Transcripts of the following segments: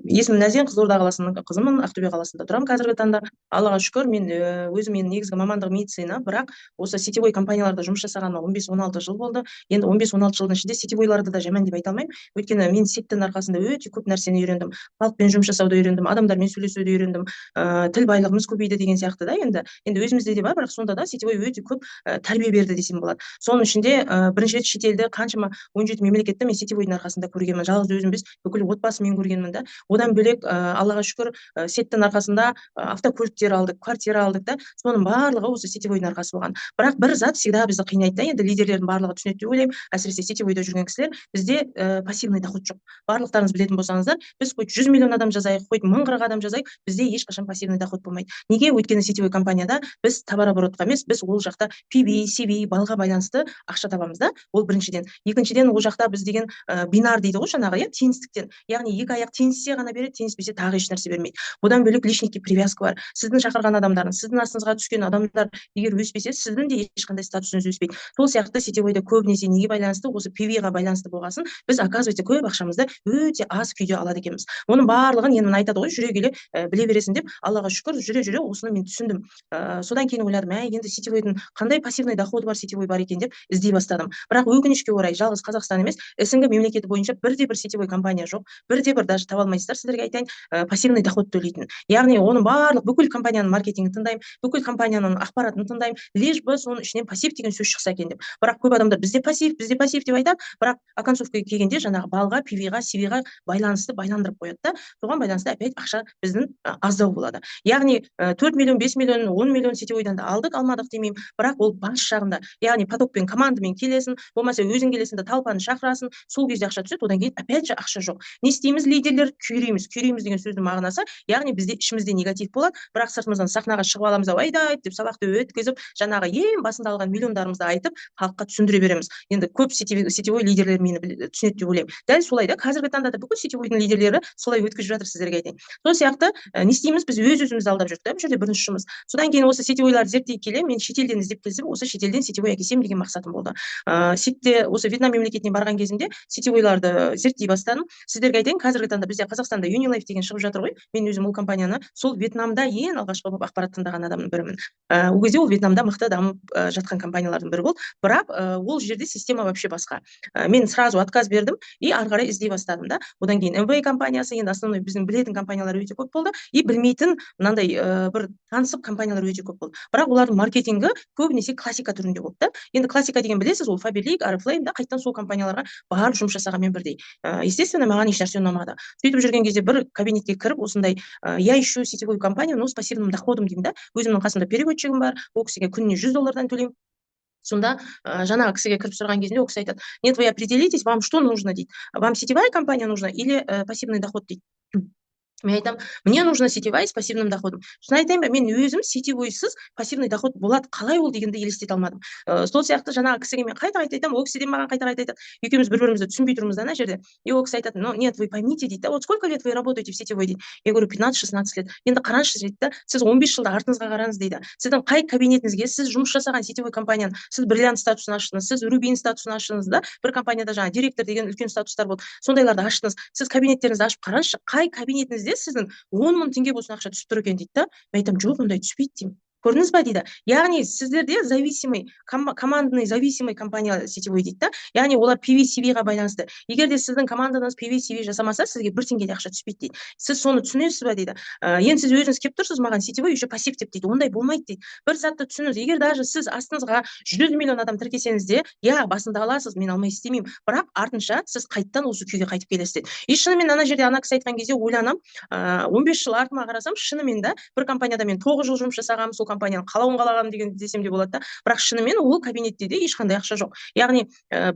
Есімім Нәзен, Қызылорда қаласының қызымын, Ақтөбе қаласында тұрамын қазіргі таңда. Аллаға шүкір, мен өзім негізгі мамандығы медицина, бірақ осы сетевой компанияларда жұмыс жасағаныма 15-16 жыл болды. Енді 15-16 жылдың ішінде сетевойларды да жаман деп айта алмаймын. Өйткені мен сеттің арқасында өте көп нәрсені үйрендім. Халықпен жұмыс жасауды үйрендім, адамдармен сөйлесуді үйрендім. Тіл байлығымыз көбейді деген сияқты да. Енді өзімізде де бар, бірақ сонда да сетевой өте көп тәрбие берді десем болады. Соның ішінде бірінші рет шетелде қаншама 17 мемлекетті мен сетевойдың арқасында көргенмін. Жалғыз өзім емес, бүкіл отбасыммен көргенмін да. Одан бөлек Аллаға шүкір сеттің арқасында автокөліктер алдық, квартира алдық да. Соның барлығы осы сетевойдың арқасы болған. Бірақ бір зат всегда бізді қинайды да. Енді лидерлердің барлығы түсінеді деп ойлаймын. Әсіресе сетевойда жүрген кісілер, бізде пассивный доход жоқ. Барлықтарыңыз білетін болсаңыздар, біз хоть 100 миллион адам жазайық, хоть 1040 адам жазайық, бізде ешқашан пассивный доход болмайды. Неге? Өйткені сетевой компанияда біз товарооборотқа емес, біз ол жақта PV, CV, балға байланысты ақша табамыз да. Ол біріншіден. Екіншіден, ол жақта біз деген бинар дейді ғой, жаңағы, иә, теңістіктен. Яғни екі аяқ теңессе ғана береді, теңеспесе тағы еш нәрсе бермейді. Одан бөлек личностьке привязка бар. Сіздің шақырған адамдарыңыз, сіздің астыңызға түскен адамдар егер өспесе, сіздің де ешқандай статусыңыз өспейді. Сол сияқты сетевойда көбінесе неге байланысты, осы PV-ға байланысты болғасын, біз оказывается көп ақшамызды өте аз күйде алады екенбіз. Оның барлығын енді айтады ғой, жүре келе біле бересің деп, Аллаға шүкір, жүре осыны мен түсіндім. Содан кейін ойладым, енді сетевойдың қандай пассивный доходы бар сетевой бар екен деп іздей бастадым. Бірақ өкінішке орай, жалғыз Қазақстан емес, СНГ мемлекеті бойынша бірде-бір сетевой компания жоқ. Бірде-бір даже таба алмайсыздар, сіздерге айтайын, пассивный доход төлейтін. Яғни оның барлық бүкіл компанияның маркетингін тыңдаймын, бүкіл компанияның ақпаратын тыңдаймын, лишь бы соның ішінен пассив деген сөз шықса екен деп. Бірақ көп адамдар бізде пассив деп айтады, бірақ оконцовкаға келгенде жаңағы балға, PV-ға, CV-ға байланысты байландырып қояды да. Соған байланысты опять ақша біздің аздау болады. Яғни 4 миллион, 5 миллион, 10 миллион сетевойдан да алдық, алмадық демеймін, бірақ ол бас жағында. Яғни потокпен, командамен келесің, болмаса өзің келесің де талпаны шақырасың, сол кезде ақша түседі, одан кейін опять же ақша жоқ. Не істейміз лидерлер? Күйреміз деген сөздің мағынасы, яғни бізде ішімізде негатив болады, бірақ сыртымыздан сахнаға шығып аламыз, айдайт деп сабақты өткізіп, жаңағы ең басында алған миллиондарымызды айтып, халыққа түсіндіре береміз. Енді көп сетевой лидерлер мені түсінеді деп ойлаймын. Дәл солай да қазіргі таңда да бүкіл сетевойдың лидерлері солай өткізіп жатыр, сіздерге айтайын. Сол сияқты не істейміз, біз өз-өзімізді алдап жүрдік та, бұл жерде бірінші жұмыс. Содан кейін осы сетевойларды зерттей келе, мен шетелден іздеп келсем, осы шетелден сетевой әкелсем деген мақсатым болды. Сетте осы Вьетнам мемлекетіне барған кезімде сетевойларды зерттей бастадым. Сіздерге айтайын, қазіргі таңда бізде Қазақстанда Unilife деген шығып жатыр ғой. Мен өзім ол компанияны сол Вьетнамда ең алғашқы болып ақпарат тыңдаған адамның бірімін. Ол кезде ол Вьетнамда мықты дамып жатқан компаниялардың бірі болды. Бірақ ол жерде система вообще басқа. Мен сразу отказ бердім и ары қарай іздей бастадым да. Одан кейін MBA компаниясы, енді основной біздің білетін компаниялар өте көп болды и білмейтін мынандай бір танысып компаниялар өте көп болды. Бірақ олардың маркетингі көбінесе классика түрінде болды да. Енді классика деген білесіз, ол Faberlic, Oriflame да, қайтадан сол компанияларға барып жұмыс жасағанмен бірдей. Естественно, маған еш нәрсе ұнамады. Сөйтіп жүрген кезде бір кабинетке кіріп, осындай я ищу сетевую компанию, но с пассивным доходом деймін да. Өзімнің қасымда переводчигім бар, ол кісіге күніне $100 төлеймін. Сонда жаңағы кісіге кіріп сұраған кезінде ол кісі айтады: нет, вы определитесь, вам что нужно дейді. Вам сетевая компания нужна или пассивный доход дейді. Мен айтамын, мне нужна сетевая с пассивным доходом. Шын айтайын ба, мен өзім сетевойсыз пассивный доход болады, қалай ол дегенді елестете алмадым. Сол сияқты жаңағы кісіге мен қайта айтамын, ол кісіден маған қайта айтады. Екеуміз бір-бірімізді түсінбей тұрмыз да ана жерде. И ол кісі айтады: ну нет, вы поймите дейді, вот сколько лет вы работаете в сетевой дейді. Я говорю, 15-16 лет. Енді қараңызшы дейді да, сіз 15 жылда артыңызға қараңыз дейді. Сіздің қай кабинетіңізге сіз жұмыс жасаған сетевой компанияның, сіз бриллиант статусын аштыңыз, сіз рубин статусын аштыңыз да, бір компанияда жаңа директор деген үлкен статустар болды. Сондайларды аштыңыз. Сіз кабинеттеріңізді ашып қараңызшы, қай кабинетіңізде сіздің 10 мың теңге болсын ақша түсіп тұр екен дейді да. Мен айтамын, жоқ, ондай түспейді деймін. Көрдіңіз ба дейді. Яғни сіздерде зависимый, командный зависимый компания сетевой дейді да. Яғни олар PV, CV-ға байланысты. Егер де сіздің команданыз PV, CV жасамаса, сізге 1 теңге де ақша түспейді дейді. Сіз соны түсінесіз ба дейді. Енді сіз өзіңіз келіп тұрсыз, маған сетевой еще пассив деп дейді. Ондай болмайды дейді. Бір затты түсініңіз. Егер даже сіз астыңызға 100 миллион адам тіркесеңіз де, я басында аласыз, мен алмай істемеймін. Бірақ артынша сіз қайттан осы күйге қайтып келесіз дейді. И шынымен ана жерде ана кісі айтқан кезде ойланам, 15 жыл артыма қарасам, шынымен де бір компанияда мен 9 жыл жұмыс жасағам, сол компанияның қалауын қалағам деген десем де болады да. Бірақ шынымен ол кабинетте де ешқандай ақша жоқ. Яғни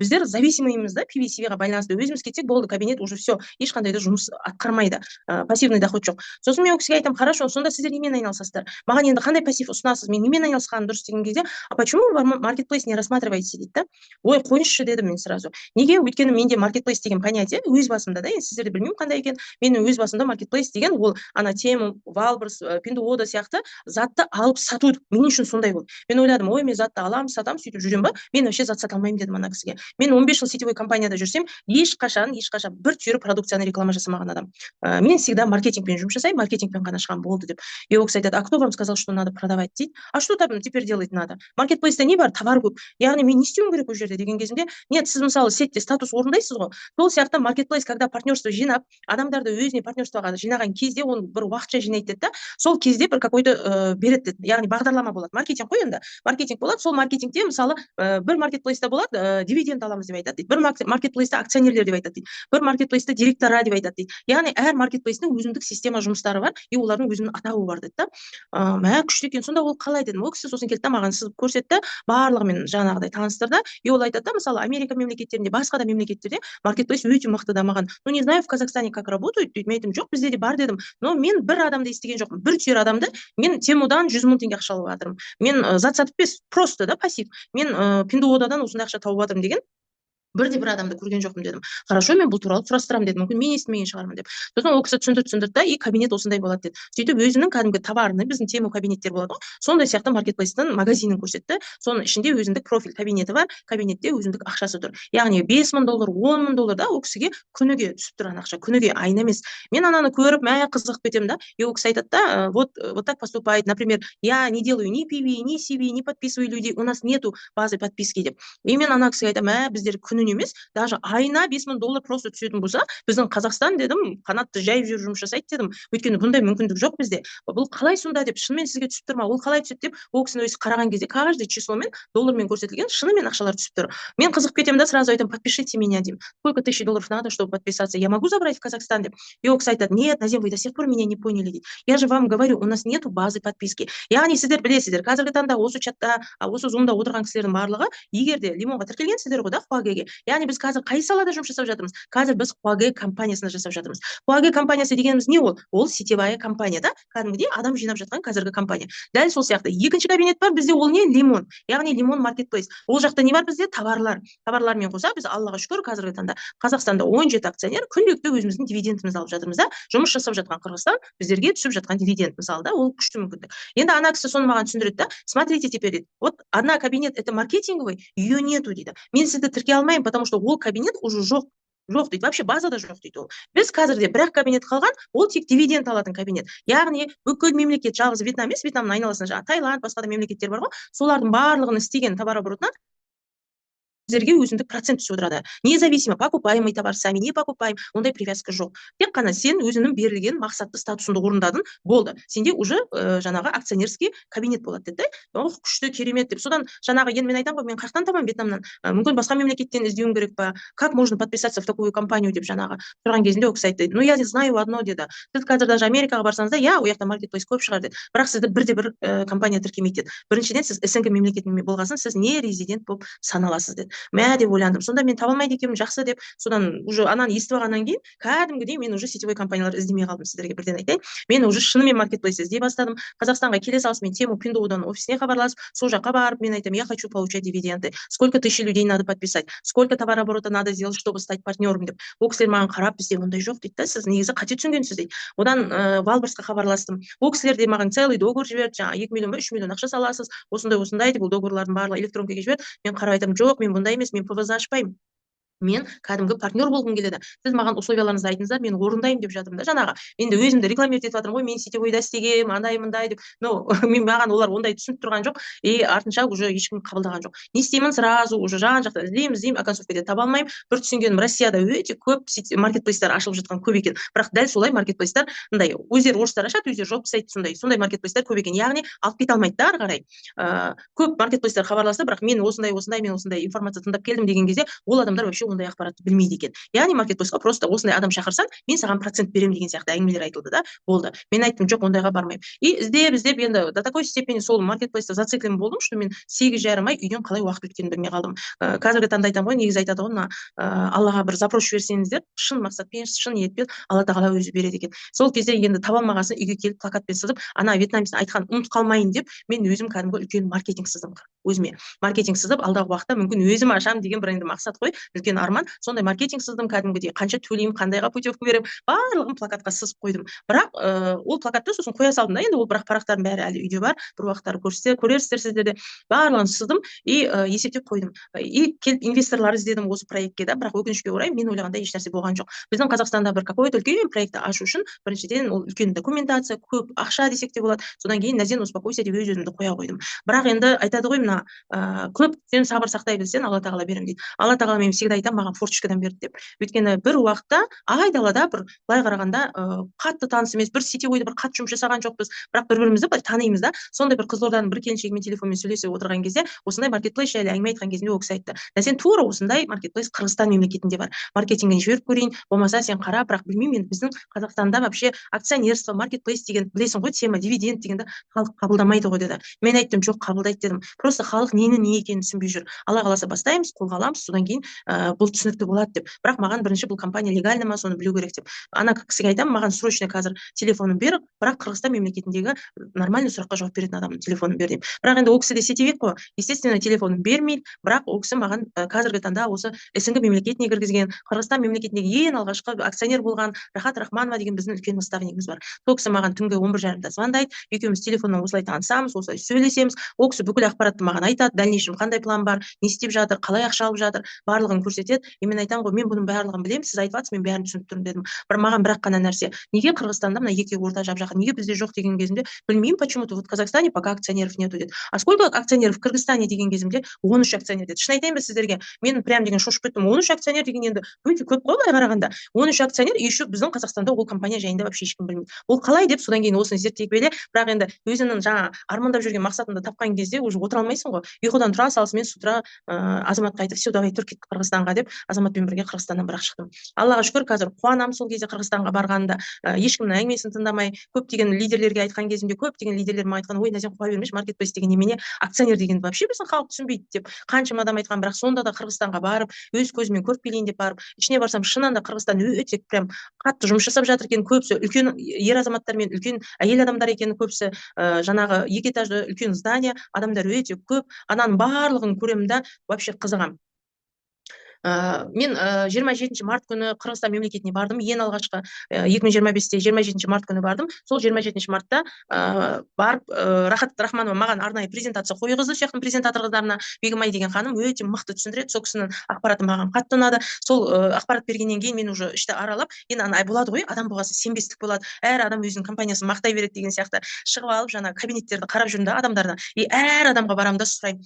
біздер зависимыймыз да, PV-CV-ға байланысты. Өзіміз кетсек болды, кабинет уже все, ешқандай да жұмыс атқармайды. Пассивный доход жоқ. Сосын мен ол кісіге айтамын, хорошо, сонда сіздер немен айналысасыздар? Маған енді қандай пассив ұсынасыз? Мен немен айналысқаным дұрыс деген кезде, а почему вы маркетплейс не рассматриваете дейді да. Ой, қойыңызшы дедім мен сразу. Неге? Өйткені менде маркетплейс деген понятие өз басымда да, енді сіздерде білмеймін қандай екен. Менің өз басымда маркетплейс деген ол ана Тему, Валберс, Пиндуода сияқты затты алып сату мен үшін сондай болды. Мен ойладым, ой, мен затты аламын, сатамын, сөйтіп жүремін ба? Мен вообще зат сата алмаймын дедім ана кісіге. Мен 15 жыл сетевой компанияда жүрсем, ешқашан бір түйір продукцияны реклама жасамаған адам. Мен всегда маркетингпен жұмыс жасаймын, маркетингпен ғана шығамын болды деп. И ол кісі айтады, а кто вам сказал, что надо продавать дейді? А что там теперь делать надо? Маркетплейсте не бар, товар көп. Яғни мен не істеуім керек ол жерде деген кезімде, нет, сіз мысалы сетте статус орындайсыз ғой. Сол сияқты маркетплейс, когда партнерство жинап, адамдарды өзіне партнерствоға жинаған кезде оны бір уақытша жинайды да, сол кезде бір какой-то береді деді. Яғни бағдарлама болады. Маркетинг қой енді. Маркетинг болады. Сол маркетингте мысалы бір маркетплейста болады, дивиденд аламыз деп айтады дейді. Бір маркетплейста акционерлер деп айтады дейді. Бір маркетплейста директора деп айтады дейді. Яғни әр маркетплейстің өзіндік система жұмыстары бар, и олардың өзінің атауы бар дейді да. Мә күшті екен. Сонда ол қалай дедім. Ол кісі сосын келді да маған сызып көрсетті, барлығымен жаңағыдай таныстырды. И ол айтады да, мысалы Америка мемлекеттерінде, басқа да мемлекеттерде маркетплейс өте мықты дамыған. Ну не знаю в Казахстане как работают дейді. Мен айтым, жоқ, бізде де бар дедім. Но мен бір адамды естіген жоқпын. Бір түйір адамды мен Темудан 100 мың теңге ақша алып жатырмын. Мен зат сатып емес, просто да пассив. Мен Пиндоудадан осындай ақша тауып жатырмын деген бір адамды көрген жоқпын дедім. Хорошо, мен бұл туралы сұрастырамын дедім. Мүмкін мен естімеген шығармын деп. Сосын ол кісі түсіндірді да, и кабинет осындай болады деді. Сөйтіп өзінің кәдімгі товарны, біздің Тему кабинеттер болады ғой, сондай сияқты маркетплейстің магазинін көрсетті. Соның ішінде өзіндік профиль кабинеті бар, кабинетте өзіндік ақшасы тұр. Яғни 5 мың доллар, 10 мың доллар да ол кісіге күніге түсіп тұрған ақша, күніге, айына емес. Мен ананы көріп, қызығып кетемін да. И ол кісі айтады да, вот так поступает, например, я не делаю ни PV, ни CV, не подписываю людей, у нас нету базы подписки деп. И мен ана кісіге айтамын, біздер емес, даже айына 5 мың доллар просто түсетін болса, біздің Қазақстан дедім, қанатты жайып жүріп жұмыс жасайды дедім. Өйткені бұндай мүмкіндік жоқ бізде. Бұл қалай сонда деп, шынымен сізге түсіп тұр ма? Ол қалай түседі деп, ол кісінің өзі қараған кезде каждый числомен, доллармен көрсетілген, шынымен ақшалар түсіп тұр. Мен қызығып кетемін да, сразу айтамын, подпишите меня деймін. Сколько $1000 надо, чтобы подписаться? Я могу забрать в Казахстан деп. И ол кісі айтады, нет, Назим, вы до сих пор меня не поняли дейді. Я же вам говорю, у нас нету базы подписки. Яғни сіздер білесіздер, қазіргі таңда осы чатта, осы зумда отырған кісілердің барлығы, егер де Лимонға тіркелгенсіздер ғой да, Хуагеге. Яғни біз қазір қай салада жұмыс жасап жатырмыз? Қазір біз Хуаге компаниясында жасап жатырмыз. Хуаге компаниясы дегеніміз не ол? Ол сетевая компания да, кәдімгідей адам жинап жатқан қазіргі компания. Дәл сол сияқты екінші кабинет бар, бізде ол не? Лимон. Яғни Лимон маркетплейс. Ол жақта не бар бізде? Товарлар. Товарлармен қоса біз Аллаға шүкір қазіргі таңда Қазақстанда 17 акционер күнделікті өзіміздің дивидендімізді алып жатырмыз да. Жұмыс жасап жатқан Қырғызстан біздерге түсіп жатқан дивиденд мысалы да, ол күшті мүмкіндік. Енді ана кісі соны маған түсіндіреді да. Смотрите теперь дейді. Вот одна кабинет это маркетинговый, ее нету дейді. Мен сізді тіркей алмаймын, потому что ол кабинет уже жоқ дейді, вообще базада жоқ дейді ол. Біз қазірде бір кабинет қалған, ол тек дивиденд алатын кабинет. Яғни бүкіл мемлекет, жалғыз Вьетнам емес, Вьетнамның айналасында Таиланд, басқа да мемлекеттер бар ғой, солардың барлығын істеген товарооборотынан сіздерге өзіндік процент түсіп отырады. Независимо, покупаемый товар сами, не покупаем, ондай привязка жоқ. Тек қана сен өзінің берілген мақсатты статусыңды орындадың, болды. Сенде уже жаңағы акционерский кабинет болады деді. Ох, күшті, керемет деп. Содан жаңағы енді мен айтамын ғой, мен қаяқтан табамын Вьетнамнан? Мүмкін басқа мемлекеттен іздеуім керек па? Как можно подписаться в такую компанию деп жаңағы тұрған кезінде ол кісі айтты. Ну я знаю одно деді. Сіз қазір даже Америкаға барсаңыз да, я, ол жақта маркетплейс көп шығар деді. Бірақ сізді бірде-бір компания тіркемейді деді. Біріншіден сіз СНГ мемлекетінен болғасын, сіз не резидент болып саналасыз деді. Мә деп ойландым. Сонда мен таба алмайды екенмін, жақсы деп. Содан уже ананы естіп алғаннан кейін кәдімгідей мен уже сетевой компаниялар іздемей қалдым, сіздерге бірден айтайын. Мен уже шынымен маркетплейс іздей бастадым. Қазақстанға келе салысымен Тему Пиндоудан офисіне хабарласып, сол жаққа барып, мен айтамын, я хочу получать дивиденды. Сколько тысяч людей надо подписать? Сколько товарооборота надо сделать, чтобы стать партнером деп. Ол кісілер маған қарап, бізде ондай жоқ дейді да, сіз негізі қате түсінгенсіз дейді. Одан Валберсқа хабарластым. Ол кісілер де маған целый договор жіберді, жаңағы 2 миллион ба 3 миллион ақша саласыз, осындай деп, ол договорлардың барлығы электронкаға жіберді. Мен қарап айтамын, жоқ, мен бұндай емес, мен ПВЗ ашпаймын. Мен кәдімгі партнер болғым келеді. Сіз маған условияларыңызды айтыңыздар, мен орындаймын деп жатырмын да жаңағы. Енді өзімді рекламировать етіп жатырмын ғой, мен сетевойда істегем, андай деп. Но мен маған олар ондай түсініп тұрған жоқ, и артынша уже ешкім қабылдаған жоқ. Не істеймін, сразу уже жан-жақта іздеймін, оконцовкада таба алмаймын. Бір түсінгенім, Россияда өте көп маркетплейстер ашылып жатқан көп екен. Бірақ дәл солай маркетплейстер мындай өздері орыстар ашады, өздері жауып тастайды, сондай маркетплейстер көп екен. Яғни алып кете алмайды да ары қарай. Көп маркетплейстер хабарласты, бірақ мен осындай информация тыңдап келдім деген кезде, ол адамдар вообще ондай ақпаратты білмейді екен. Яғни маркетплейсқа просто осындай адам шақырсаң, мен саған процент беремін деген сияқты әңгімелер айтылды да, болды. Мен айттым, жоқ, ондайға бармаймын. И іздеп енді до такой степени сол маркетплейста зациклен болдым, что мен 8,5 ай үйден қалай уақыт өткенін білмей қалдым. Қазіргі таңда айтамын ғой, негізі айтады ғой, Аллаға бір запрос жіберсеңіздер, шын мақсатпен, шын ниетпен Алла тағала өзі береді екен. Сол кезде енді таба алмағасын үйге келіп плакатпен сызып, ана вьетнамецтің айтқан ұмытып қалмайын деп, мен өзім кәдімгі үлкен маркетинг сыздым өзіме. Маркетинг сызып, алдағы уақытта мүмкін өзім ашамын деген бір енді мақсат қой. Үлкен арман сондай маркетинг сыздым, кәдімгідей қанша төлеймін, қандайға путевка беремін, барлығын плакатқа сызып қойдым. Бірақ ол плакатты сосын қоя салдым да, енді ол бірақ парақтардың бәрі әлі үйде бар, бір уақыттары көрерсіздер сіздер де. Барлығын сыздым и есептеп қойдым. И келіп инвесторлар іздедім осы проектке да, бірақ өкінішке орай мен ойлағандай еш нәрсе болған жоқ. Біздің Қазақстанда бір какой-то үлкен проектті ашу үшін біріншіден ол үлкен документация, көп ақша десек те болады. Содан кейін назен успокойся деп өз-өзімді қоя қойдым. Бірақ енді айтады ғой мына көп сен сабыр сақтай білсең, Алла тағала беремін дейді. Алла тағала мен всегда айтамын, маған форточкадан берді деп. Өйткені бір уақытта айдалада бір былай қарағанда қатты таныс емес, бір сетевойда бір қатты жұмыс жасаған жоқпыз, бірақ бір-бірімізді былай танимыз да. Сондай бір Қызылорданың бір келіншегімен телефонмен сөйлесіп отырған кезде, осындай маркетплейс жайлы әңгіме айтқан кезінде ол кісі айтты: "Сен тура осындай маркетплейс Қырғызстан мемлекетінде бар. Маркетингін жіберіп көрейін, болмаса сен қара, бірақ білмеймін енді біздің Қазақстанда вообще акционерство, маркетплейс деген білесің ғой, тема дивиденд дегенді халық қабылдамайды ғой" деді. Мен айттым, жоқ, қабылдайды дедім. Просто халық нені не екенін түсінбей жүр. Алла қаласа бастаймыз, қолға аламыз, содан кейін бұл түсінікті болады деп. Бірақ маған бірінші бұл компания легальны ма, соны білу керек деп. Ана кісіге айтамын, маған срочно қазір телефонын бер, бірақ Қырғызстан мемлекетіндегі нормальный сұраққа жауап беретін адамның телефонын бер деймін. Бірақ енді ол кісі де сетевик қой, естественно, телефонын бермейді, бірақ ол кісі маған қазіргі таңда осы СНГ мемлекетіне кіргізген, Қырғызстан мемлекетіндегі ең алғашқы акционер болған Рахат Рахманова деген біздің үлкен наставнигіміз бар. Сол кісі маған түнгі 11:30-да звондайды, екеуміз телефоннан осылай танысамыз, осылай сөйлесеміз. Ол кісі бүкіл ақпаратты маған айтады, дальнейшем қандай план бар, не істеп жатыр, қалай ақша алып жатыр, барлығын көрсетеді. Мен айтамын ғой, мен бұның барлығын білемін, сіз айтып жатсыз, мен бәрін түсініп тұрмын дедім. Маған бірақ қана нәрсе, неге Қырғызстанда мына екі орта жап жақын, неге бізде жоқ деген кезімде, білмеймін, почему-то вот в Казахстане пока акционеров нету деді. А сколько акционеров в Кыргызстане деген кезімде 13 акционер деді. Шын айтайын ба сіздерге, мен прям деген шошып кеттім. 13 акционер деген енді өте көп қой былай қарағанда. 13 акционер, еще біздің Қазақстанда ол компания жайында вообще ешкім білмейді. Ол қалай деп содан кейін осыны зерттей келе, бірақ енді өзінің жаңа армандап жүрген мақсатыңды тапқан кезде уже отыра алмайсың ғой. Ұйқыдан тұра салысымен с утра Азаматқа айтып, все, давай тұр кеттік Қырғызстанға деп, Азаматпен бірге Қырғызстаннан бірақ шықтым. Аллаға шүкір, қазір қуанамын сол кезде Қырғызстанға барғанда, ешкімнің әңгімесін тыңдамай, көптеген лидерлерге айтқан кезімде, көптеген лидерлер маған айтқан: "Ой, Назен, қуа бермеші, маркетплейс деген немене, акционер дегенді вообще біздің халық түсінбейді" деп. Қаншама адам айтқан, бірақ сонда да Қырғызстанға барып, өз көзіммен көріп келейін деп барып, ішіне барсам, шынында Қырғызстан өте прям қатты жұмыс жасап жатыр екен. Көбісі үлкен ер азаматтар мен үлкен әйел адамдар екен, көбісі жаңағы екі этажды үлкен здание, адамдар өте көп. Ананың барлығын көремін да, вообще қызығамын. Мен 27 март күні Қырғызстан мемлекетіне бардым. Ең алғашқы 2025-те 27 март күні бардым. Сол 27 мартта барып Рахат Рахманова маған арнайы презентация қойғызды. Сол жақтың презентатор қыздарына Бегімай деген ханым өте мықты түсіндіреді. Сол кісінің ақпараты маған қатты ұнады. Сол ақпарат бергеннен кейін мен уже ішті аралап, енді ана болады ғой, адам болғасын сенбестік болады. Әр адам өзінің компаниясын мақтай береді деген сияқты шығып алып, жаңа кабинеттерді қарап жүрмін да адамдардан. И әр адамға барамын да сұраймын: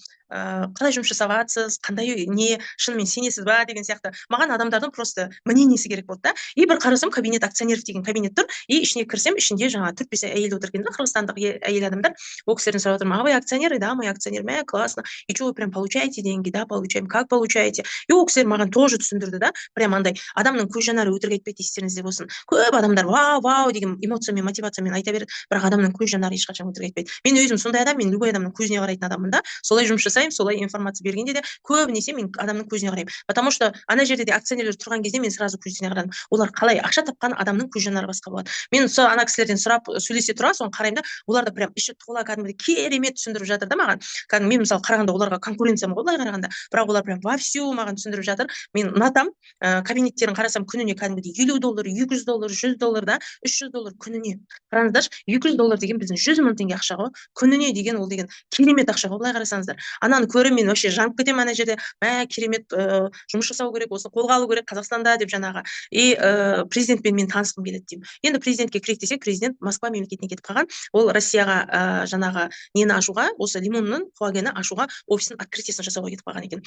қалай жұмыс жасап жатсыз, қандай не, шынымен сенесіз ба деген сияқты. Маған адамдардың просто мнениесі керек болды да. И бір қарасам, кабинет акционеров деген кабинет тұр, и ішіне кірсем, ішінде жаңа 4-5 әйел отыр екен да, қырғызстандық әйел адамдар. Ол кісілерден сұрап отырмын: "А вы акционеры?" "Да, мы акционер". "Мә, классно. И что вы прям получаете деньги?" "Да, получаем". "Как получаете?" И ол кісілер маған тоже түсіндірді да. Прям андай адамның көз жанары өтірік айтпайды, естеріңізде болсын. Көп адамдар вау, вау деген эмоциямен, мотивациямен айта береді, бірақ адамның көз жанары ешқашан өтірік айтпайды. Мен өзім сондай адам, мен любой адамның көзіне қарайтын адаммын да. Солай жұмыс жасаймын, солай информация бергенде де көбінесе мен адамның көзіне қараймын. Потому что ана жерде де акционерлер тұрған кезде мен сразу көзіне қарадым. Олар қалай ақша тапқан, адамның көз жанары басқа болады. Мен ана кісілерден сұрап сөйлесе тұра, соны қараймын да, олар да прям іші тола кәдімгідей керемет түсіндіріп жатыр да маған. Кәдімгі мен мысалы қарағанда оларға конкуренциямын ғой былай қарағанда, бірақ олар прям вовсю маған түсіндіріп жатыр. Мен ұнатамын. Кабинеттерін қарасам, күніне кәдімгідей $50, $100, $100 да, $300 күніне. Қараңыздаршы, $200 деген біздің 100 мың теңге ақша ғой. Күніне деген ол деген керемет ақша ғой былай қарасаңыздар. Ананы көріп мен вообще жанып кетемін ана жерде. Мә, керемет жұмыс жасау керек, осыны қолға алу керек Қазақстанда деп жаңағы. И президентпен мен танысқым келеді деймін. Енді президентке кірейік десек, президент Москва мемлекетіне кетіп қалған. Ол Россияға жаңағы нені ашуға, осы лимонның флагені ашуға офисінің открытиесін жасауға кетіп қалған екен.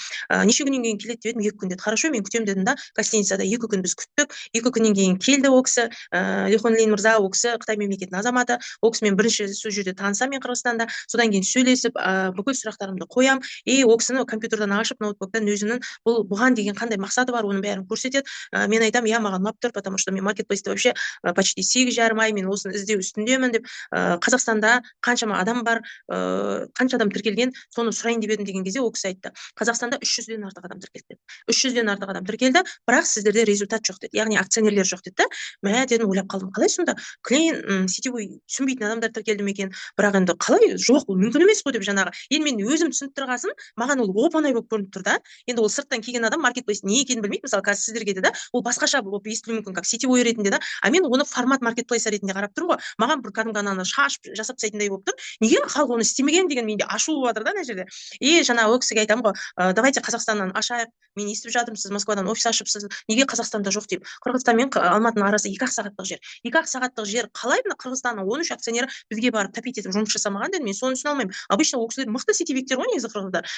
Неше күннен кейін келеді дедім, 2 күн деді. Хорошо, мен күтемін дедім да, гостиницада 2 күн біз күттік. 2 күннен кейін келді ол кісі, Лихонлин мырза, ол кісі Қытай мемлекетінің азаматы. Ол кісімен бірінші сол жерде танысамын мен Қырғызстанда. Содан кейін сөйлесіп, бүкіл сұрақтарымды қоям. И ол кісіні компьютерден ашып, ноутбуктан өзінің бұған деген қандай мақсаты бар, оның бәрін көрсетеді. Мен айтам, я маған ұнап тұр, потому что мен маркетплейсте вообще почти 8,5 ай мен осыны іздеу үстіндемін деп. Қазақстанда қаншама адам бар, қанша адам тіркелген, соны сұрайын деп едім деген кезде ол кісі айтты: Қазақстанда 300-ден артық адам тіркелді. 300-ден артық адам тіркелді, бірақ сіздерде результат жоқ деді. Яғни акционерлер жоқ деді. Мә, дедім, ойлап қалдым, қалай сонда клиент сетевой түсінбейтін адамдар тіркелді ме екен? Бірақ енді қалай, жоқ, ол мүмкін емес қой деп жаңағы. Енді мен өзім түсініп тұрғасын, маған ол оп-оңай болып көрініп тұр да. Енді ол сырттан келген адам адам маркетплейс не екенін білмейді, мысалы қазір сіздерге де ол басқаша болып естілуі мүмкін, как сетевой ретінде да, а мен оны формат маркетплейса ретінде қарап тұрмын ғой. Маған бір кәдімгі ананы шашып жасап тастайтындай болып тұр. Неге халық оны істемеген деген менде ашу болып жатыр да мына жерде. И жаңағы ол кісіге айтамын ғой, давайте Қазақстаннан ашайық, мен естіп жатырмын, сіз Москвадан офис ашыпсыз, неге Қазақстанда жоқ деп. Қырғызстан мен Алматының арасы 2-ақ сағаттық жер. 2-ақ сағаттық жер, қалай мына Қырғызстанның 13 акционері бізге барып тәпит етіп жұмыс жасамаған дедім, мен соны түсіне алмаймын. Обычно ол кісілер мықты сетевиктер ғой негізі қырғыздар.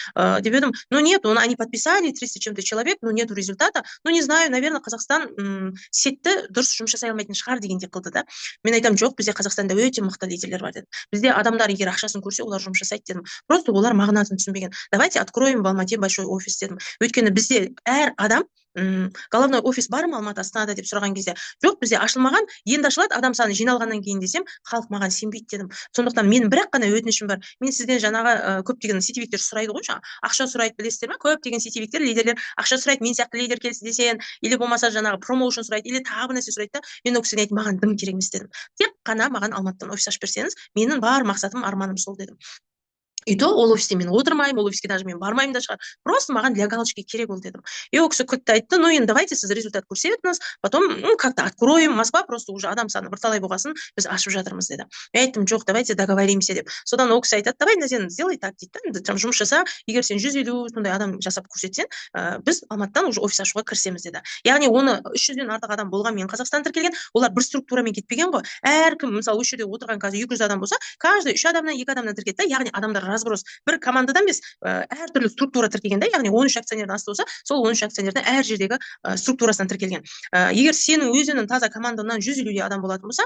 Деп едім, ну нет, они подписали 300 чем-то человек, но нету результата. Ну не знаю, наверное, Қазақстан сетті дұрыс жұмыс жасай алмайтын шығар дегенде қылды да. Мен айтамын, жоқ, бізде Қазақстанда өте мықты лидерлер бар дедім. Бізде адамдар егер ақшасын көрсе, олар жұмыс жасайды дедім. Просто олар мағынасын түсінбеген. Давайте откроем в Алмате большой офис дедім. Өйткені бізде әр адам головной офис бар ма Алматы, Астанада деп сұраған кезде, жоқ, бізде ашылмаған, енді ашылады, адам саны жиналғаннан кейін десем, халық маған сенбейді дедім. Сондықтан менің бірақ қана өтінішім бар. Мен сізден жаңағы көптеген сетевиктер сұрайды ғой, ақша сұрайды, білесіздер ме? Көптеген сетевиктер, лидерлер ақша сұрайды, мен сияқты лидер келсін десең, или болмаса жаңағы промоушн сұрайды, или тағы бір нәрсе сұрайды да. Мен ол кісіге айттым, маған дым керек емес дедім. Тек қана маған Алматыдан офис ашып берсеңіз, менің бар мақсатым, арманым сол дедім. И то ол офисте мен отырмаймын, ол офиске даже мен бармаймын да шығар. Просто маған для галочки керек ол дедім. И ол кісі күтті айтты, ну енді давайте сіз результат көрсетіңіз, потом как-то откроем, Москва просто уже адам саны бірталай болғасын, біз ашып жатырмыз деді. Мен айттым, жоқ, давайте договоримся деп. Содан ол кісі айтады, давай Назен, сделай так дейді да, жұмыс жаса, егер сен 150 сондай адам жасап көрсетсең, біз Алматыдан уже офис ашуға кірісеміз деді. Яғни оны 300-ден артық адам болған, мен Қазақстан тіркелген, олар бір структурамен кетпеген ғой. Әркім, мысалы, осы жерде отырған қазір 200 адам болса, каждый 3 адамнан 2 адамнан тіркелді, яғни адамдар разброс, бір командадан емес, әртүрлі структура тіркелген да, яғни 13 акционерден асты болса, сол 13 акционердің әр жердегі структурасынан тіркелген. Егер сенің өзінің таза команданан 150 адам болатын болса,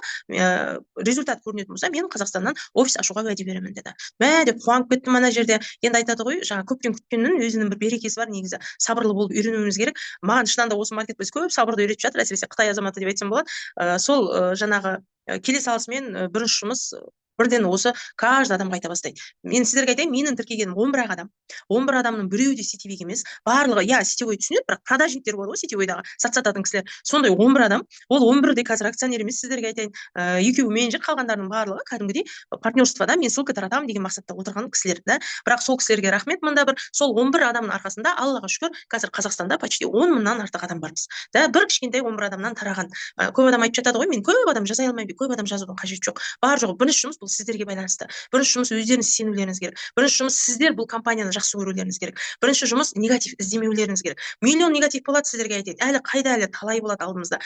результат көрінетін болса, мен Қазақстаннан офис ашуға уәде беремін деді. Мә деп қуанып кеттім ана жерде. Енді айтады ғой, жаңа көптен күткеннің өзінің бір берекесі бар, негізі сабырлы болып үйренуіміз керек. Маған шынында осы маркетплейс көп сабырды үйретіп жатыр, әсіресе Қытай азаматы деп айтсам болады. Сол жаңағы келе салысымен бірінші жұмыс бірден осы каждый адамға айта бастайды. Мен сіздерге айтайын, менің тіркегенім 11 адам. 11 адамның біреуі де сетевик емес. Барлығы, сетевой түсінеді, бірақ продажниктер бар ғой сетевойдағы, сататын кісілер. Сондай 11 адам. Ол 11 де қазір акционер емес, сіздерге айтайын. Екеуі менеджер, қалғандарының барлығы кәдімгідей партнерствода мен ссылка таратамын деген мақсатта отырған кісілер, да. Бірақ сол кісілерге рахмет, мында бір сол 11 адамның арқасында, Аллаға шүкір, қазір Қазақстанда почти 10 мыңнан артық адам бармыз. Да, бір кішкентай 11 адамнан тараған. Көп адам айтып жатады ғой, мен көп адам жаза алмаймын, көп адам жазудың қажеті жоқ. Бар жоқ, бірінші жұмыс бұл сіздерге байланысты. Бірінші жұмыс өздеріңіз сенулеріңіз керек. Бірінші жұмыс сіздер бұл компанияны жақсы көрулеріңіз керек. Бірінші жұмыс негатив іздемеулеріңіз керек. Миллион негатив болады, сіздерге айтайын. Әлі қайда, әлі талай болады алдымызда.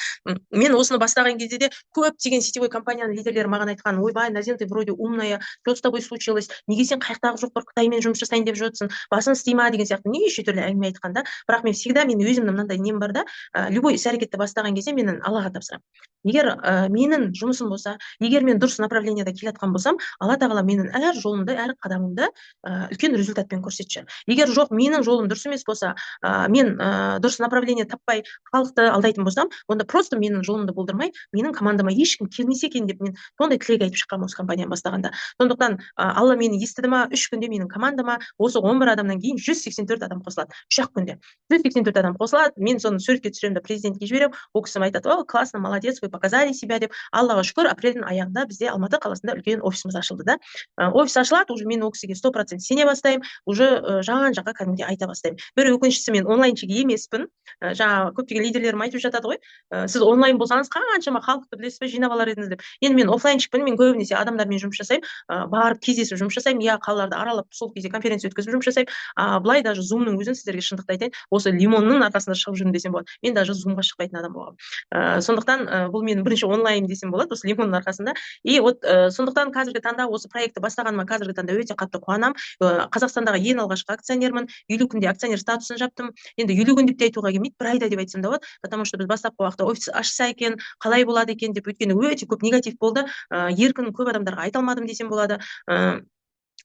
Мен осыны бастаған кезде де көптеген сетевой компанияның лидерлері маған айтқан, ойбай, Назен, ты вроде умная, что с тобой случилось, неге сен қайықтағы жоқ бір Қытаймен жұмыс жасайын деп жүрсің, басын істей ма деген сияқты неше түрлі әңгіме айтқанда, бірақ мен всегда өзімнің мынандай нем бар да, любой іс-әрекетті бастаған кезде менің Аллаға тапсырамын. Егер менің жұмысым болса, егер мен дұрыс направленияда келатқан болсам, Алла тағала менің әр жолымды, әр қадамымды үлкен результатпен көрсетші. Егер жоқ, менің жолым дұрыс емес болса, мен дұрыс направление таппай халықты алдайтын болсам, онда просто менің жолымды болдырмай, менің командама ешкім келмесе екен деп мен сондай тілек айтып шыққанмын осы компанияны бастағанда. Сондықтан Алла мені естіді ма, 3 күнде менің командама осы 11 адамнан кейін 184 адам қосылады. 3-ақ күнде 184 адам қосылады. Мен соны суретке түсіремін да президентке жіберемін. Ол кісі айтады, о, классно, молодец, вы показали себя деп. Аллаға шүкір, апрельдің аяғында бізде Алматы қаласында үлкен офисіміз ашылды да. Офис ашылады, уже мен ол кісіге 100% сене бастаймын, уже жан-жаққа кәдімгідей айта бастаймын. Бір өкініштісі, мен онлайншіге емеспін. Жаңа көптеген лидерлерім айтып жатады ғой, сіз онлайн болсаңыз қаншама халықты білесіз бе, жинап алар едіңіз деп. Енді мен офлайншікпін, мен көбінесе адамдармен жұмыс жасаймын, барып кездесіп жұмыс жасаймын, қалаларды аралап, сол кезде конференция өткізіп жұмыс жасаймын. Былай даже Zoom-ның өзін сіздерге шындықты айтайын, осы лимонның арқасында шығып жүрмін десем болады. Мен даже Zoom-ға шықпайтын адам болғанмын. Сондықтан бұл менің бірінші онлайн десем болады, осы лимонның арқасында. И вот сондықтан қазіргі таңда осы проектті бастағаныма қазіргі таңда өте қатты қуанамын. Қазақстандағы ең алғашқы акционермін. 50 күнде акционер статусын жаптым. Енді 50 күн деп те айтуға келмейді, бір айда деп айтсам да болады, потому что біз бастапқы уақытта офис ашса екен, қалай болады екен деп, өйткені өте көп негатив болды. Еркін көп адамдарға айта алмадым десем болады.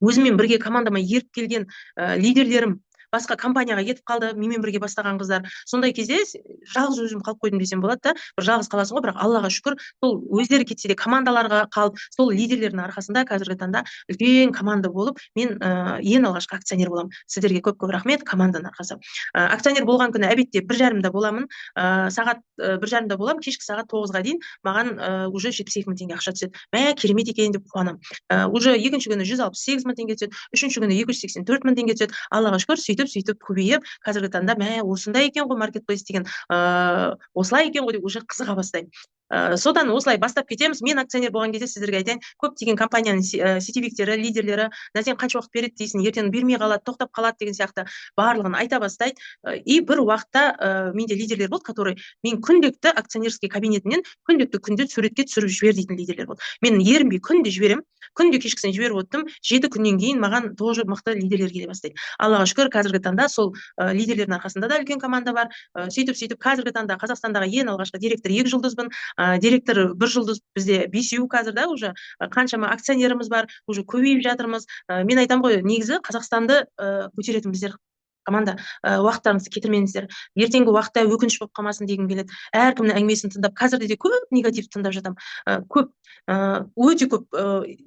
Өзіммен бірге командама еріп келген лидерлерім басқа компанияға кетіп қалды, менімен бірге бастаған қыздар. Сондай кезде жалғыз өзім қалып қойдым десем болады да, бір жалғыз қаласың ғой, бірақ Аллаға шүкір, сол өздері кетсе де командаларға қалып, сол лидерлердің арқасында қазіргі таңда үлкен команда болып, мен ең алғашқы акционер боламын. Сіздерге көп-көп рахмет, команданың арқасы. Акционер болған күні әбетте 1:30-да боламын, сағат 1:30-да боламын, кешкі сағат 9-ға дейін маған уже 72 мың теңге ақша түседі. Мә, керемет екен деп қуанамын. Уже екінші күні 168 мың теңге түседі, үшінші күні 284 мың теңге түседі. Аллаға шүкір, сөйтіп сөйтіп көбейіп қазіргі таңда мә осындай екен ғой маркетплейс деген, осылай екен ғой деп уже қызыға бастаймын. Содан осылай бастап кетеміз. Мен акционер болған кезде сіздерге айтайын, көптеген компанияның сетевиктері, лидерлері, сен қанша уақыт береді дейсің, ертең бермей қалады, тоқтап қалады деген сияқты барлығын айта бастайды. И бір уақытта менде лидерлер болды, который мен күнделікті акционерский кабинетінен күнде суретке түсіріп жібер дейтін лидерлер болды. Мен ерінбей күнде жіберемін. Күнде кешкісін жіберіп отырдым. 7 күннен кейін маған тоже мықты лидерлер келе бастайды. Аллаға шүкір, қазіргі таңда сол лидерлердің арқасында да үлкен команда бар. Сөйтіп қазіргі таңда Қазақстандағы ең алғашқы директор 2 жұлдызбын. Директор 1 жұлдыз, бізде 5 қазір да уже қаншама акционеріміз бар, уже көбейіп жатырмыз. Мен айтамын ғой, негізі Қазақстанды көтеретін біздер команда, уақыттарыңызды кетірмеңіздер. Ертеңгі уақытта өкініш болып қалмасын дегім келеді. Әркімнің әңгімесін тыңдап, қазірде де көп негатив тыңдап жатамын. Көп, өте көп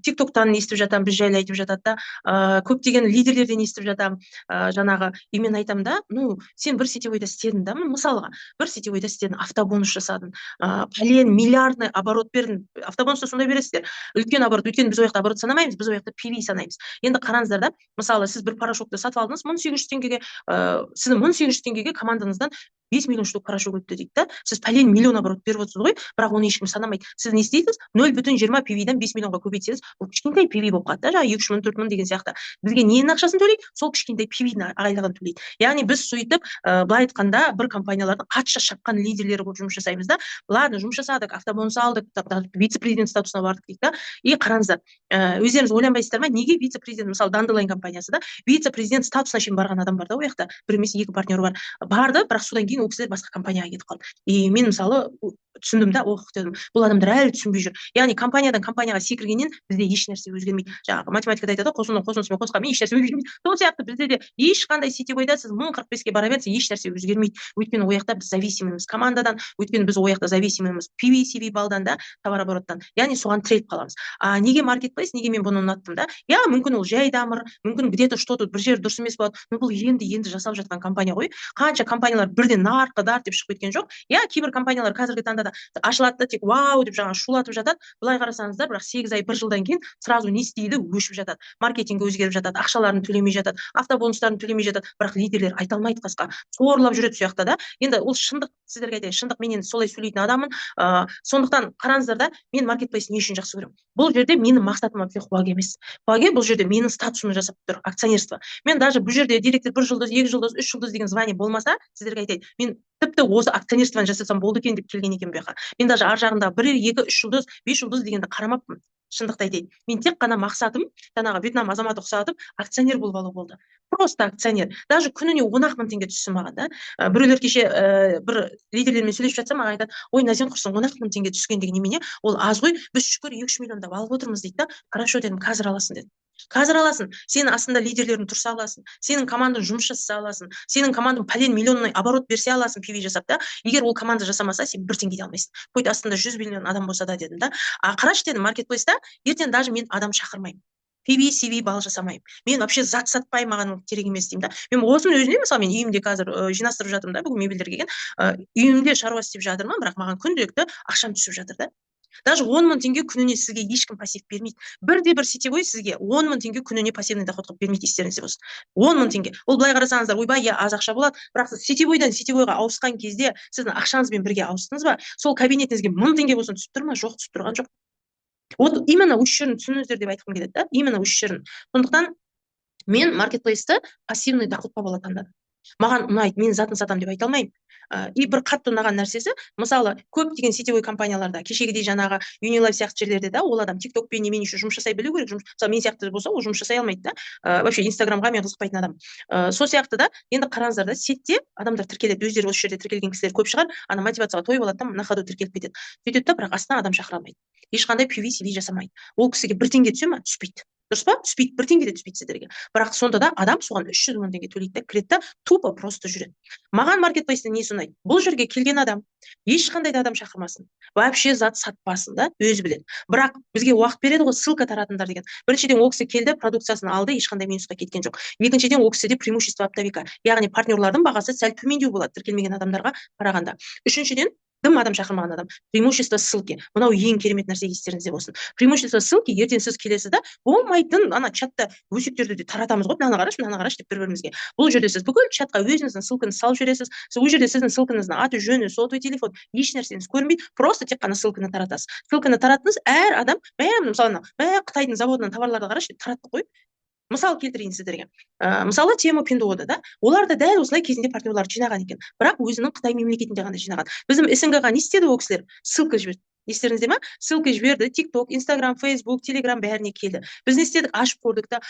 тиктоктан естіп жатамын, біз жайлы айтып жатады да, көптеген лидерлерден естіп жатамын. Жаңағы, и мен айтамын да, сен бір сетевойда істедің да, мысалға, бір сетевойда істедің, автобонус жасадың, пәлен миллиардный оборот бердің. Автобонусты сондай бересіздер. Үлкен оборот, өйткені біз ояқта оборот санамаймыз, біз ояқта PV санаймыз. Енді қараңыздар да, мысалы, сіз бір порошокты сатып алдыңыз 1800 теңгеге, сіздің 1800 теңгеге командаңыздан 5 миллион штук порошок өтті дейді да, сіз пәлен миллион оборот беріп отырсыз ғой, бірақ оны ешкім санамайды. Сіз не істейсіз? 0,20 PV-дан 5 миллионға көбейтсеңіз, ол кішкентай PV болып қалады да, 3 мың, 4 мың деген сияқты. Бізге ненің ақшасын төлейді? Сол кішкентай PV-дің айлығын төлейді. Яғни біз сөйтіп, былай айтқанда, бір компаниялардың қатша шапқан лидерлері болып жұмыс жасаймыз да. Ладно, жұмыс жасадық, автобонус алдық, вице-президент статусына бардық дейді да. И қараңыздар, өздеріңіз ойланбайсыздар ма, неге вице-президент, мысалы Dandelion компаниясы да, вице-президент статусына шейін барған адам бар да, ояқта бір емес 2 партнері бар. Барды, бірақ содан кейін ол кісілер басқа компанияға кетіп қалды. И мен мысалы түсіндім да, дедім, бұл адамдар әлі түсінбей жүр. Яғни компаниядан компанияға секіргеннен бізде еш нәрсе өзгермейді. Жаңағы математикада айтады, қосынысымен қосқанмен еш нәрсе өзгермейді. Сол сияқты бізде де ешқандай сетевойда сіз 1045-ке бара берсеңіз, еш нәрсе өзгермейді. Өйткені ояқта біз зависимымыз командадан, өйткені біз ояқта зависимымыз PV, CV балдан да, товар обороттан. Яғни соған тіреліп қаламыз. Неге маркетплейс, неге мен бұны ұнаттым да? Я, мүмкін ол жай дамыр, мүмкін где-то что-то бір жер дұрыс емес болады. Но бұл енді жасап жатқан компания ғой. Қанша компаниялар бірден нарқы дар деп шығып кеткен жоқ. Я, кейбір компаниялар қазіргі таңда да ашылады да тек вау деп жаңа шулатып жатады. Былай қарасаңыздар, бірақ 8 ай 1 жылдан кейін сразу не істейді? Өшіп жатады. Маркетинг өзгеріп жатады, ақшаларын төлемей жатады, автобонустарын төлемей жатады, бірақ лидерлер айта алмайды қасқа. Сорлап жүреді сояқта да. Енді ол шындық, сіздерге айтайын, шындық, мен енді солай сөйлейтін адаммын. Сондықтан қараңыздар да, мен маркетплейс не үшін жақсы көремін? Бұл жерде менің мақсатым вообще хуаге емес. Хуаге бұл жерде менің статусымды жасап тұр, акционерство. Мен даже бұл жерде директор 1 жұлдыз, 2 жұлдыз, 3 жұлдыз деген звание болмаса, сіздерге айтайын, мен тіпті осы акционерствоны жасасам болды екен деп келген екен бұяққа. Мен даже ар жағында 1, 2, 3 жұлдыз, 5 жұлдыз дегенді қарамаппын. Шындықты айтайын. Мен тек қана мақсатым жаңағы Вьетнам азаматы ұқсатып акционер болып алу болды. Просто акционер. Даже күніне 10 мың теңге түссе маған да. Біреулер кеше бір лидерлермен сөйлесіп жатса маған айтады, ой, Назен құрсын, 10 мың теңге түскендігі немене? Ол аз ғой, біз шүкір 2-3 миллиондап алып отырмыз дейді да. Хорошо дедім, қазір аласың деді. Қазір аласың, сенің астында лидерлерін тұрса аласың, сенің командаң жұмыс жасаса аласың, сенің командаң пәлен миллионный оборот берсе аласың, PV жасап да. Егер ол команда жасамаса, сен 1 теңге де алмайсың. Қойды астында 100 миллион адам болса да дедім да. Қарашы дедім, маркетплейста ертең даже мен адам шақырмаймын. PV, CV бал жасамаймын. Мен вообще зат сатпаймын, маған керек емес деймін да. Мен осының өзіне, мысалы, мен үйімде қазір жинастырып жатырмын да, бүгін мебельдер келген. Үйімде шаруа істеп жатырмын, бірақ маған күнделікті ақшам түсіп жатыр да. Даже 10 мың теңге күніне сізге ешкім пассив бермейді. Бірде-бір сетевой сізге 10 мың теңге күніне пассивный доход қылып бермейді, естеріңізде болсын. 10 мың теңге. Ол былай қарасаңыздар, ойбай, я аз ақша болады, бірақ сіз сетевойдан сетевойға ауысқан кезде сіздің ақшаңызбен бірге ауыстыңыз ба? Сол кабинетіңізге 1000 теңге болсын түсіп тұр ма? Жоқ, түсіп тұрған жоқ. Вот именно үш жерін түсініңіздер деп айтқым келеді да, именно үш жерін. Сондықтан мен маркетплейсті пассивный доходқа бола таңдадым. Маған ұнайды, мен затын сатам деп айта алмаймын. И бір қатты ұнаған нәрсесі, мысалы, көптеген сетевой компанияларда, кешегідей жаңағы Unilife сияқты жерлерде да, ол адам TikTok-пен немен еще жұмыс жасай білу керек. Мысалы, мен сияқты болса, ол жұмыс жасай алмайды да. Вообще Инстаграмға мен қызықпайтын адам. Сол сияқты да, енді қараңыздар да, сетте адамдар тіркеледі, өздері осы жерде тіркелген кісілер көп шығар, ана мотивацияға тойып алады да, на ходу тіркеліп кетеді. Сөйтеді да, бірақ астына адам шақыра алмайды. Ешқандай PV, CV жасамайды. Ол кісіге 1 теңге түсе ма? Түспейді. Дұрыс па? Түспейді, 1 теңге де түспейді сіздерге. Бірақ сонда да адам соған 300 мың теңге төлейді да, кіреді да, тупо просто жүреді. Маған маркетплейстен несі ұнайды? Бұл жерге келген адам ешқандай да адам шақырмасын, вообще зат сатпасын да, өзі біледі. Бірақ бізге уақыт береді ғой, ссылка таратыңдар деген. Біріншіден ол кісі келді, продукциясын алды, ешқандай минусқа кеткен жоқ. Екіншіден ол кісіде преимущество оптовика, яғни партнерлардың бағасы сәл төмендеу болады тіркелмеген адамдарға қарағанда. Үшіншіден Дым адам шақырмаған адам. Преимущество ссылки. Мынау ең керемет нәрсе естеріңізде болсын. Преимущество ссылки, ертең сіз келесіз да, болмайтын ана чатта өсектерді де таратамыз ғой, мынаны қарашы деп бір-бірімізге. Бұл жерде сіз бүкіл чатқа өзіңіздің ссылкаңызды салып жібересіз. Ол жерде сіздің ссылкаңыздың аты, жөні, сотовый телефон, еш нәрсеңіз көрінбейді, просто тек қана ссылканы таратасыз. Ссылканы тараттыңыз, әр адам, мысалы, Қытайдың заводынан товарларды қарашы, тараттық қой. Мысал келтірейін сіздерге. Мысалы, Тему Пиндода да, олар да дәл осылай кезінде партнерларды жинаған екен. Бірақ өзінің Қытай мемлекетінде ғана жинаған. Біздің СНГ-ға не істеді ол кісілер? Ссылка жіберді. Естеріңізде ма? Ссылка жіберді, TikTok, Instagram, Facebook, Telegram бәріне келді. Біз не істедік? Ашып көрдік та,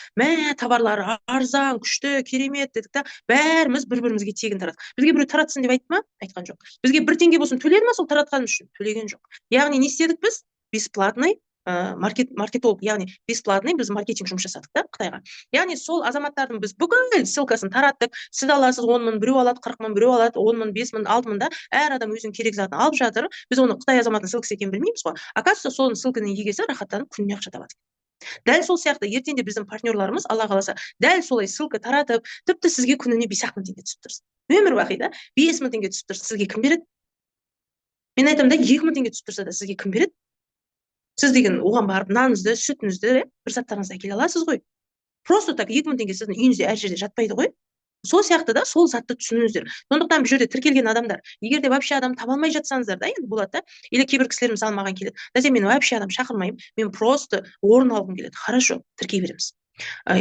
товарлары арзан, күшті, керемет дедік та, бәріміз бір-бірімізге тегін тараттық. Бізге біреу таратсын деп айтты ма? Айтқан жоқ. Бізге 1 теңге болсын төледі ма сол таратқанымыз үшін? Төлеген жоқ. Яғни не істедік біз? Бесплатный маркетолог, яғни бесплатный біз маркетинг жұмыс жасадық та Қытайға. Яғни сол азаматтардың біз бүкіл ссылкасын тараттық. Сіз аласыз 10 мың, біреу алады 40 мың, біреу алады 10 мың, 5 мың, 6 мың да, әр адам өзінің керек затын алып жатыр. Біз оны Қытай азаматының ссылкасы екенін білмейміз ғой. Оказывается, сол ссылканың егесі рахаттанып күніне ақша табады. Дәл сол сияқты ертеңде біздің партнерларымыз, Алла қаласа, дәл солай ссылка таратып, тіпті сізге күніне 5-ақ мың теңге түсіп тұрсын. Өмір бақи 5 мың теңге түсіп тұрса, сізге кім береді? Мен айтамын да, 2 мың теңге түсіп тұрса да сізге кім береді? Сіз деген оған барып наныңызды, сүтіңізді, бір заттарыңызды әкеле аласыз ғой. Просто так 2 мың теңге сіздің үйіңізде әр жерде жатпайды ғой. Сол сияқты да сол затты түсініңіздер. Сондықтан бұл жерде тіркелген адамдар, егер де вообще адам таба алмай жатсаңыздар да, енді болады да, или кейбір кісілер мысалы маған келеді. Дәсе мен вообще адам шақырмаймын, мен просто орын алғым келеді. Хорошо, тіркей береміз.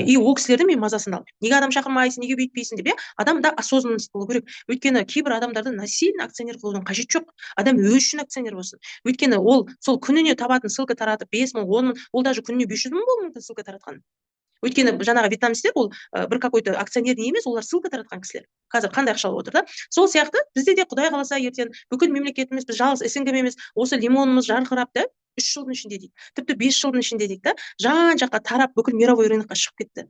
И ол кісілерді мен мазасын алдым. Неге адам шақырмайсың, неге бүйтпейсің деп, адам да осознанность болу керек. Өйткені кейбір адамдарды насильно акционер қылудың қажет жоқ. Адам өз үшін акционер болсын. Өйткені ол сол күніне табатын ссылка таратып 5 мың, 10 мың, ол даже күніне 500 мың болуы мүмкін ссылка таратқан. Өйткені жаңағы вьетнамецтер ол бір какой-то акционер не емес, олар ссылка таратқан кісілер. Қазір қандай ақша алып отыр да? Сол сияқты бізде де Құдай қаласа ертең бүкіл мемлекетіміз, біз жалғыз СНГ емес, осы лимонымыз жарқырап та 3 жылдың ішінде дейді, тіпті 5 жылдың ішінде дейді да, жан-жаққа тарап бүкіл мировой рынокқа шығып кетті.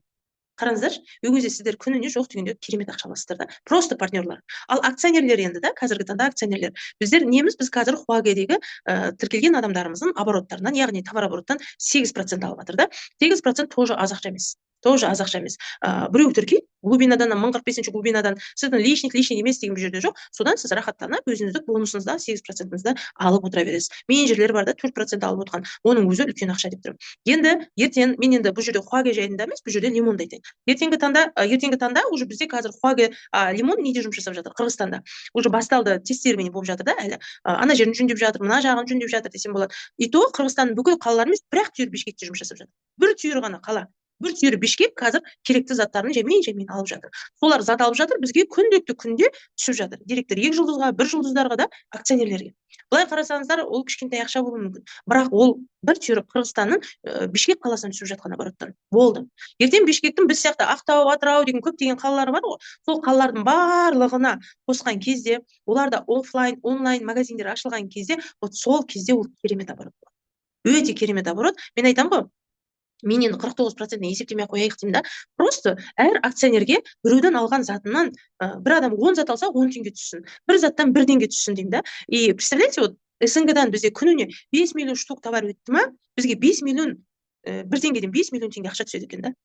Қараңыздаршы, ол кезде сіздер күніне жоқ дегенде керемет ақша аласыздар да, просто партнерлар. Ал акционерлер енді да, қазіргі таңда акционерлер. Біздер неміз, біз қазір Хуагейдегі тіркелген адамдарымыздың обороттарынан, яғни товар обороттан 8% алып жатыр да. 8% тоже аз ақша емес. Тоже аз ақша емес. Біреу тіркей, глубинадан 1045 глубинадан сіздің лишний емес деген бұл жерде жоқ. Содан сіз рахаттанып өзіңіздің бонусыңызда 8%-ыңызды алып отыра бересіз. Мен жерлер бар да 4% алып отырған. Оның өзі үлкен ақша деп тұрмын. Енді ертең мен енді бұл жерде Хуагей жайында емес, бұл жерде лимонды айтайын. Ертеңгі таңда уже бізде қазір Хуагей лимон неде жұмыс жасап жатыр? Қырғызстанда. Уже басталды, тестирование болып жатыр да әлі. Ана жерін жөндеп жатыр, мына жағын жөндеп жатыр десем болады. И то Қырғызстанның бүкіл қалалары емес, бірақ түйір Бишкекте жұмыс жасап жатыр. Бір түйір ғана қала. Бір түйір Бишкек қазір керекті заттарын жаймен алып жатыр. Солар зат алып жатыр, бізге күнделікті күнде түсіп жатыр. Директор 2 жұлдызға, 1 жұлдыздарға да акционерлерге. Былай қарасаңыздар, ол кішкентай ақша болуы мүмкін. Бірақ ол бір түйір Қырғызстанның Бишкек қаласынан түсіп жатқан обороттан болды. Ертең Бишкектің біз сияқты Ақтау, Атырау деген көптеген қалалары бар ғой. Сол қалалардың барлығына қосқан кезде, оларда офлайн, онлайн магазиндер ашылған кезде, вот сол кезде ол керемет оборот болады. Өте керемет оборот. Мен айтамын ғой, мен енді 49% есептемей қояйық деймін да. Просто әр акционерге біреуден алған затынан бір адам 10 зат алса 10 теңге түссін. Бір заттан 1 теңге түссін деймін да. И представляете, вот СНГ-дан бізде күніне 5 миллион штук товар өтті ма, бізге 5 миллион 1 теңгеден 5 миллион теңге ақша түседі екен да.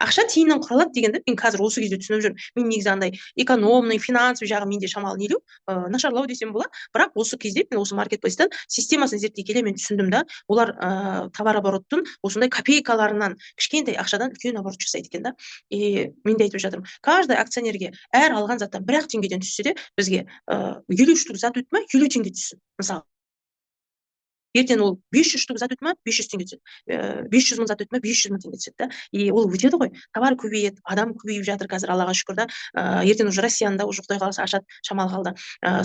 Ақша тиыннан құралады дегенді мен қазір осы кезде түсініп жүрмін. Мен негізі андай экономный, финансовый жағы менде шамалы нелеу, нашарлау десем болады. Бірақ осы кезде мен осы маркетплейстен системасын зерттей келе мен түсіндім да, олар товар обороттың осындай копейкаларынан кішкентай ақшадан үлкен оборот жасайды екен да. И мен де айтып жатырмын, каждый акционерге әр алған заттан 1 теңгеден түссе де бізге 50 штук зат өтті ма 50 теңге түссін. Мысалы ертең ол 500 штук зат өтті ма 500 теңге түседі. 500 мың зат өтті ма 500 мың теңге түседі да. И ол өтеді ғой. Товар көбейеді, адам көбейіп жатыр қазір, Аллаға шүкір да. Ертең уже Россияны да уже Құдай қаласа ашады, шамалы қалды.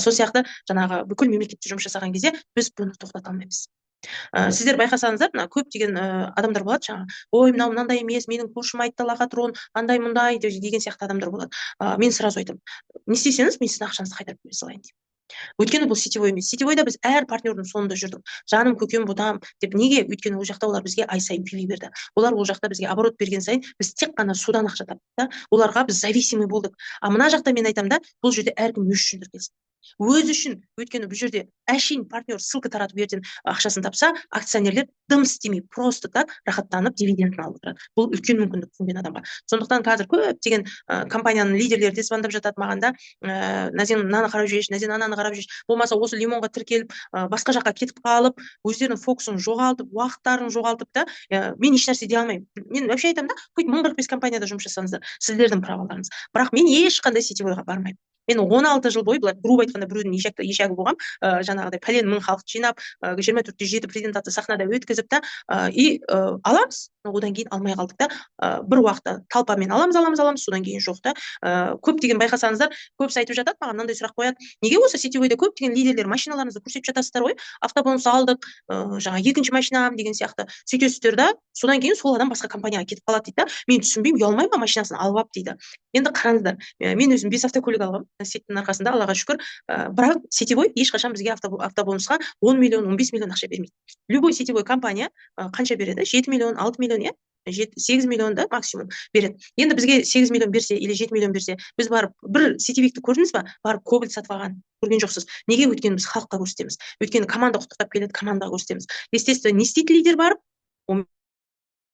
Сол сияқты жаңағы бүкіл мемлекетте жұмыс жасаған кезде біз бұны тоқтата алмаймыз. Сіздер байқасаңыздар, көптеген адамдар болады жаңағы, ой, мынау мынандай емес, менің көршім айтты лохотрон, андай мындай деген сияқты адамдар болады. Мен сразу айтамын, не істесеңіз, мен сіздің ақшаңызды қайтарып бере салайын деймін. Өйткені бұл сетевой емес. Сетевойда біз әр партнердің соңында жүрдік. Жаным, көкем, бұдам деп. Неге? Өйткені ол жақта олар бізге ай сайын PV берді. Олар ол жақта бізге оборот берген сайын біз тек қана судан ақша таптық та. Оларға біз зависимый болдық. А мына жақта мен айтамын да, бұл жерде әркім өз үшін тіркелсін. Өз үшін, өйткені бұл жерде әшейін партнер ссылка таратып ертең ақшасын тапса, акционерлер дым істемей просто так рахаттанып дивидендін алып отырады. Бұл үлкен мүмкіндік түсінген адамға. Сондықтан қазір көптеген компанияның лидерлері де звондап жатады маған да, Назен мынаны қарап жүрші, Назен ананы қарап жүрші. Болмаса осы лимонға тіркеліп, басқа жаққа кетіп қалып, өздерінің фокусын жоғалтып, уақыттарын жоғалтып та, мен еш нәрсе дей алмаймын. Мен вообще айтамын да, хоть 1045 компанияда жұмыс жасаңыздар, сіздердің праволарыңыз. Бірақ мен ешқандай сетевойға бармаймын. Мен 16 жыл бойы, былай грубо айтқанда, біреудің ешегі болғам, жаңағыдай пәлен мың халықты жинап, 24/7 презентация сахнада өткізіп та, и аламыз, одан кейін алмай қалдық та, бір уақытта талпамен аламыз, содан кейін жоқ та. Көптеген байқасаңыздар, көбісі айтып жатады, маған мынандай сұрақ қояды: неге осы сетевойда көптеген лидерлер машиналарыңызды көрсетіп жатасыздар ғой, автобонус алдық, жаңа екінші машинам деген сияқты сөйтесіздер да, содан кейін сол адам басқа компанияға кетіп қалады дейді. Мен түсінбеймін, ұялмай ма машинасын алып алып дейді. Енді қараңыздар, мен өзім 5 автокөлік алғам сеттің арқасында, Аллаға шүкір, бірақ сетевой ешқашан бізге автобонусқа 10 миллион, 15 миллион ақша бермейді. Любой сетевой компания қанша береді? 7 миллион, 6 миллион, 8 миллион да максимум береді. Енді бізге 8 миллион берсе или 7 миллион берсе, біз барып бір сетевикті көрдіңіз ба? Барып кобальт сатып алған көрген жоқсыз. Неге? Өйткені біз халыққа көрсетеміз. Өйткені команда құттықтап келеді, командаға көрсетеміз. Естественно, не істейді лидер барып?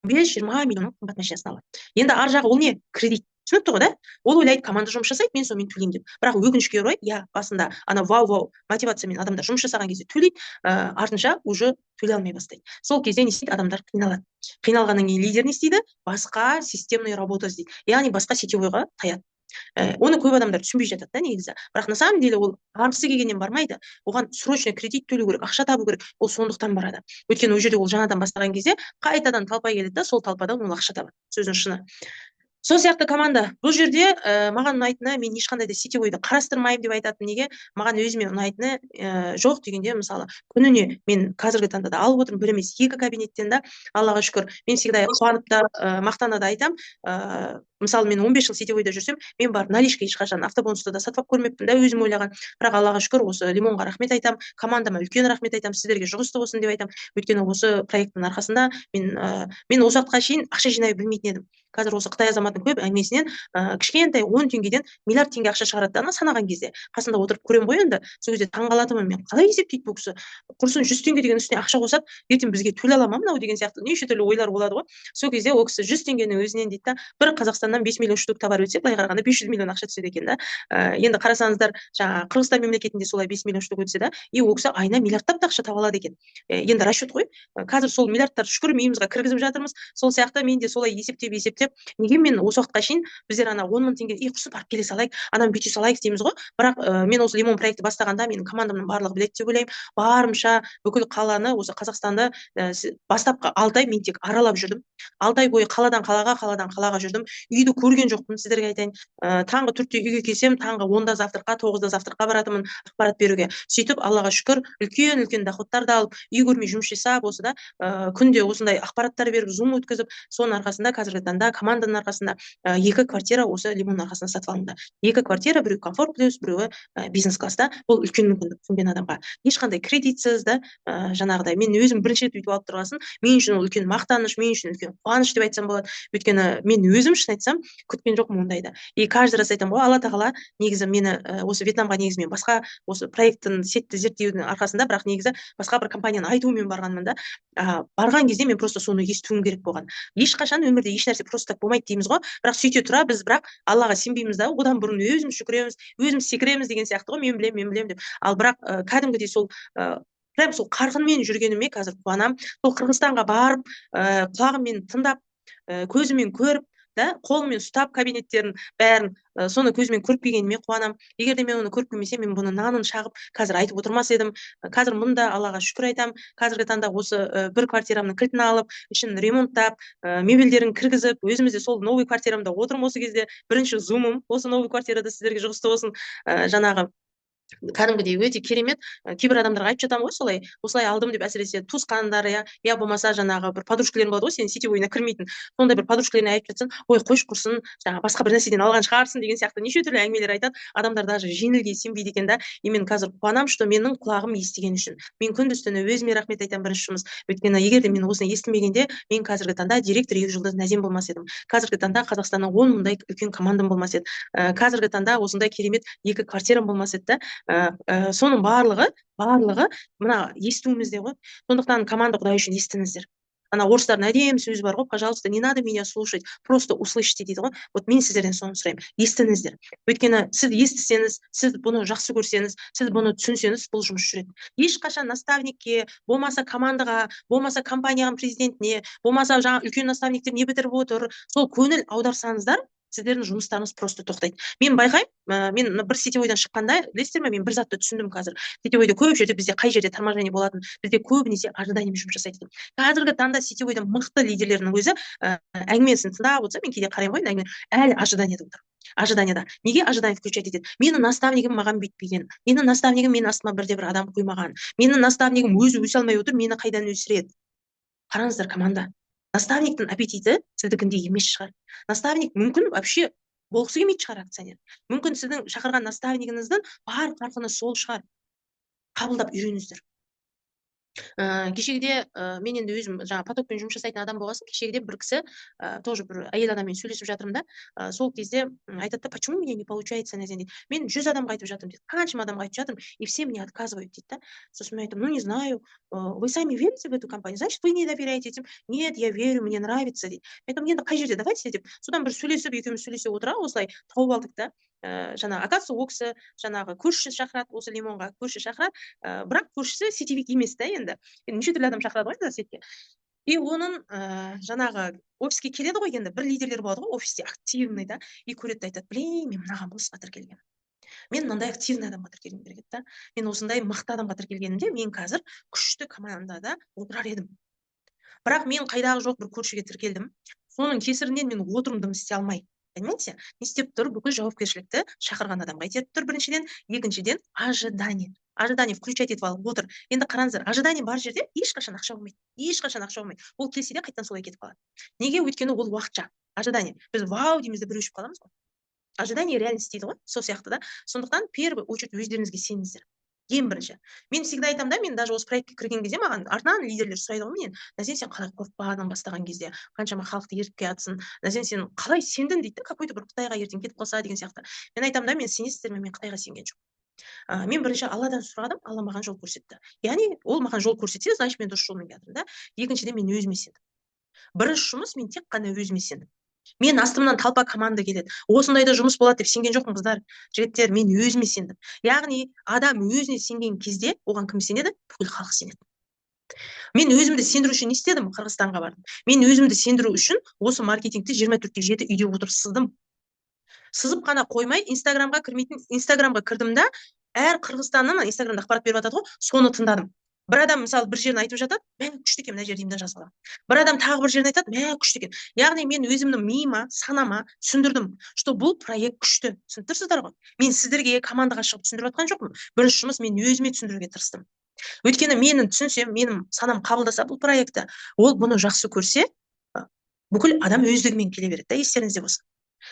15-20 миллион қымбат машинасын алады. Енді ар жағы ол не? Кредит. Түсінікті ғой, да? Ол ойлайды, команда жұмыс жасайды, мен сонымен төлеймін деп. Бірақ өкінішке орай, басында ана вау мотивациямен адамдар жұмыс жасаған кезде төлейді, артынша уже төлей алмай бастайды. Сол кезде не істейді? Адамдар қиналады. Қиналғаннан кейін лидер не істейді? Басқа системный работа іздейді. Яғни басқа сетевойға таяды. Оны көп адамдар түсінбей жатады да негізі. Бірақ на самом деле ол арғысы келгеннен бармайды. Оған срочно кредит төлеу керек, ақша табу керек. Ол сондықтан барады. Өйткені ол жерде ол жаңадан бастаған кезде қайтадан талпа келеді да, сол талпадан ол ақша табады. Сөздің шыны. Сол сияқты команда. Бұл жерде маған ұнайтыны, мен ешқандай да сетевойды қарастырмаймын деп айтатын. Неге? Маған өзіме ұнайтыны жоқ дегенде, мысалы, күніне мен қазіргі таңда да алып отырмын, бір емес 2 кабинеттен да, Аллаға шүкір. Мен всегда қуанып та, мақтана да айтам. Мысалы, мен 15 жыл сетевойда жүрсем, мен барып наличка ешқашан автобонусты да сатып көрмеппін да, өзім ойлаған. Бірақ Аллаға шүкір, осы лимонға рахмет айтам, командама үлкен рахмет айтам, сіздерге жұғысты болсын деп айтам. Өйткені осы проекттің арқасында мен осы уақытқа шейін ақша жинай білмейтін едім. Қазір осы Қытай азаматының көп әңгімесінен кішкентай 10 теңгеден миллиард теңге ақша шығарады да, санаған кезде. Қасында отырып көремін ғой енді. Сол кезде таңғалатынмын, мен қалай есептейді бұл кісі? Құрсын 100 теңге деген үстіне ақша қосады, ертең бізге төлей ала ма мынау деген сияқты неше түрлі ойлар болады ғой. Сол кезде ол кісі 100 теңгенің өзінен дейді да, бір Қазақстаннан 5 миллион штук товар өтсе, былай қарағанда 500 миллион ақша түседі екен да. Енді қарасаңыздар, жаңа Қырғызстан мемлекетінде солай 5 миллион штук өтсе да, и ол кісі айына миллиардтап ақша таба алады екен. Енді расчет қой. Қазір сол миллиардтар шүкір миымызға кіргізіп жатырмыз. Сол сияқты мен де солай есептеп, неге мен осы уақытқа шейін біздер ана 10 мың теңге құрсын барып келе салайық, ананы бүйте салайық дейміз ғой. Бірақ мен осы лимон проекті бастағанда менің командамның барлығы біледі деп ойлаймын. Барымша бүкіл қаланы, осы Қазақстанды бастапқы 6 ай мен тек аралап жүрдім. 6 ай бойы қаладан қалаға жүрдім. Үйді көрген жоқпын, сіздерге айтайын. Таңғы 4-те үйге келсем, таңғы 10-да завтраққа, 9-да завтраққа баратынмын ақпарат беруге. Сөйтіп, Аллаға шүкір, үлкен доходтарды алып, үй көрмей жұмыс жасап, осы да күнде осындай ақпараттар беріп, зум өткізіп, соның арқасында қазіргі таңда команданың арқасында 2 квартира осы лимонның арқасында сатып алынды. 2 квартира, біреу комфорт плюс, біреуі бизнес класста. Бұл үлкен мүмкіндік түсінген адамға. Ешқандай кредитсіз да, жаңағыдай мен өзім бірінші рет өйтіп алып тұрғасын, мен үшін ол үлкен мақтаныш, мен үшін үлкен қуаныш деп айтсам болады. Өйткені мен өзім шын айтсам, күткен жоқпын ондайды. И каждый раз айтамын ғой, Алла тағала негізі мені осы Вьетнамға негізі мен басқа осы проекттің сетті зерттеудің арқасында, бірақ негізі басқа бір компанияны айтуымен барғанмын да. Барған кезде мен просто соны естуім керек болған. Ешқашан өмірде еш нәрсе просто так болмайды дейміз ғой. Бірақ сөйте тұра біз бірақ Аллаға сенбейміз да, одан бұрын өзіміз шүкіреміз, өзіміз секіреміз деген сияқты ғой, мен білем деп. Ал бірақ кәдімгідей сол прям сол қарқынмен жүргеніме қазір қуанам. Сол Қырғызстанға барып, құлағыммен тыңдап, көзіммен көріп, да, қолыммен ұстап кабинеттерін бәрін, соны көзімен көріп келгеніме қуанам. Егер де мен оны көріп келмесем, мен бұны нанын шағып қазір айтып отырмас едім. Қазір мұнда Аллаға шүкір айтам. Қазіргі таңда осы бір квартирамның кілтін алып, ішін ремонттап, мебельдерін кіргізіп, өзімізде сол новый квартирамда отырмын осы кезде. Бірінші зумым осы новый квартирада сіздерге жұғысты болсын. Жаңағы кәдімгідей өте керемет. Кейбір адамдарға айтып жатамын ғой, солай, осылай алдым деп, әсіресе туысқандар, я болмаса жаңағы бір подружкаларың болады ғой, сенің сетевойына кірмейтін. Сондай бір подружкаларына айтып жатсаң, ой, қойшы құрсын, жаңа басқа бір нәрседен алған шығарсың деген сияқты неше түрлі әңгімелер айтады. Адамдар даже жеңілге сенбейді екен да. И мен қазір қуанам, что менің құлағым естіген үшін. Мен күндіз-түні өзіме рахмет айтамын, бірінші жұмыс. Өйткені егер де мен осыны естімегенде, мен қазіргі таңда директор Южылдыз Назем болмас едім. Қазіргі таңда Қазақстанның 10 мыңдай үлкен командам болмас еді. Қазіргі таңда осындай керемет 2 квартирам болмас еді. соның барлығы мына естуімізде ғой. Сондықтан команда Құдай үшін естіңіздер. Ана орыстардың әдемі сөзі бар ғой, пожалуйста, не надо меня слушать, просто услышьте дейді ғой. Вот мен сіздерден соны сұраймын, естіңіздер. Өйткені сіз естісеңіз, сіз бұны жақсы көрсеңіз, сіз бұны түсінсеңіз, бұл жұмыс жүреді. Ешқашан наставникке, болмаса командаға, болмаса компанияның президентіне, болмаса жаңа үлкен наставниктер не бітіріп отыр, сол көңіл аударсаңыздар, сіздердің жұмыстарыңыз просто тоқтайды. Мен байқаймын, мен бір сетевойдан шыққанда, білесіздер ме, мен бір затты түсіндім қазір. Сетевойда көп жерде бізде қай жерде торможение болатын, бізде көбінесе ожиданиемен жұмыс жасайды екен. Қазіргі таңда сетевойда мықты лидерлердің өзі әңгімесін тыңдап отырса, мен кейде қараймын ғой, әңгіме әлі ожиданиеда отыр. Ожиданиеда. Неге ожидание включать етеді? Менің наставнигім маған бүйтпеген. Менің наставнигім мен астыма бірде бір адам қоймаған. Менің наставнигім өзі өсе алмай отыр, мені қайдан өсіреді? Қараңыздар, команда. Наставниктің аппетиті сіздікіндей емес шығар. Наставник мүмкін вообще болғысы келмейтін шығар акционер. Мүмкін сіздің шақырған наставнигіңіздің бар қарқыны сол шығар. Қабылдап үйреніңіздер. Кешегіде мен енді өзім жаңа потокпен жұмыс жасайтын адам болғасын, кешегіде бір кісі тоже бір әйел адаммен сөйлесіп жатырмын да, сол кезде айтады, почему у меня не получается дейді. Мен 100 адамға айтып жатырмын дейді, қаншама адамға айтып жатырмын, и все мне отказывают дейді да. Сосын мен айтамын, ну не знаю, вы сами верите в эту компанию, значит вы не доверяете этим. Нет, я верю, мне нравится дейді. Мен айтамын, енді қай жерде, давайте деп. Содан бір сөйлесіп, екеуміз сөйлесе отыра осылай тауып алдық да. Жаңағы оказывается ол кісі жаңағы көршісі шақырады, осы Лимонға көрші шақырады, бірақ көршісі сетевик емес та енді. Неше түрлі адам шақырады ғой енді сетке. И оның жаңағы офиске келеді ғой, енді бір лидерлер болады ғой офисте, активный да, и көреді да айтады, блин, мен мынаған босқа тіркелгенмін. Мен мынандай активный адамға тіркелгенім керек еді да. Мен осындай мықты адамға тіркелгенімде мен қазір күшті командада отырар едім. Бірақ мен қайдағы жоқ бір көршіге тіркелдім. Соның кесірінен мен отырымды істей алмай. Понимаете? Не істеп тұр, бүкіл жауапкершілікті шақырған адамға етіп тұр біріншіден, екіншіден ожидание. Ожидание включать етіп алып отыр. Енді қараңыздар, ожидание бар жерде ешқашан ақша болмайды. Ешқашан ақша болмайды. Ол келсе де қайтадан солай кетіп қалады. Неге? Өйткені ол уақытша. Ожидание. Біз вау дейміз де бір өшіп қаламыз ғой. Ожидание реальность дейді ғой, сол сияқты да. Сондықтан первый очередь өздеріңізге сеніңіздер. Ең бірінші. Мен всегда айтамын да, мен даже осы проектке кірген кезде маған артынан лидерлер сұрайды ғой менен, Назен, сен қалай қорықпадың бастаған кезде, қаншама халықты ертіп келатсың, Назен, сен қалай сендің дейді, какой-то бір Қытайға ертең кетіп қалса деген сияқты. Мен айтамын да, мен сенесіздер ме, мен Қытайға сенген жоқпын. Мен бірінші Алладан сұрадым, Алла маған жол көрсетті. Яғни ол маған жол көрсетсе, значит мен дұрыс жолмен келе жатырмын да. Екіншіден мен өзіме сендім. Бірінші жұмыс мен тек қана өзіме сендім. Мен астымнан талпа команда келеді. Осындайда жұмыс болады деп сенген жоқпын, қыздар, жігіттер, мен өзіме сендім. Яғни адам өзіне сенген кезде оған кім сенеді? Бүкіл халық сенеді. Мен өзімді сендіру үшін не істедім? Қырғызстанға бардым. Мен өзімді сендіру үшін осы маркетингті 24/7 үйде отырып сыздым. Сызып қана қоймай, Инстаграмға кірдім да, әр Қырғызстаннан Инстаграмда ақпарат беріп жатады ғой, соны тыңдадым. Бір адам мысалы бір жерін айтып жатады, мен күшті екен, мына жерде именно жазып аламын. Бір адам тағы бір жерін айтады, мен күшті екен. Яғни мен өзімнің миыма, санама түсіндірдім, что бұл проект күшті. Түсініп тұрсыздар ғой? Мен сіздерге командаға шығып түсіндіріп жатқан жоқпын. Бірінші жұмыс мен өзіме түсіндіруге тырыстым. Өйткені менің түсінсем, менің санам қабылдаса бұл проектті, ол бұны жақсы көрсе, бүкіл адам өздігімен келе береді да, естеріңізде болсын.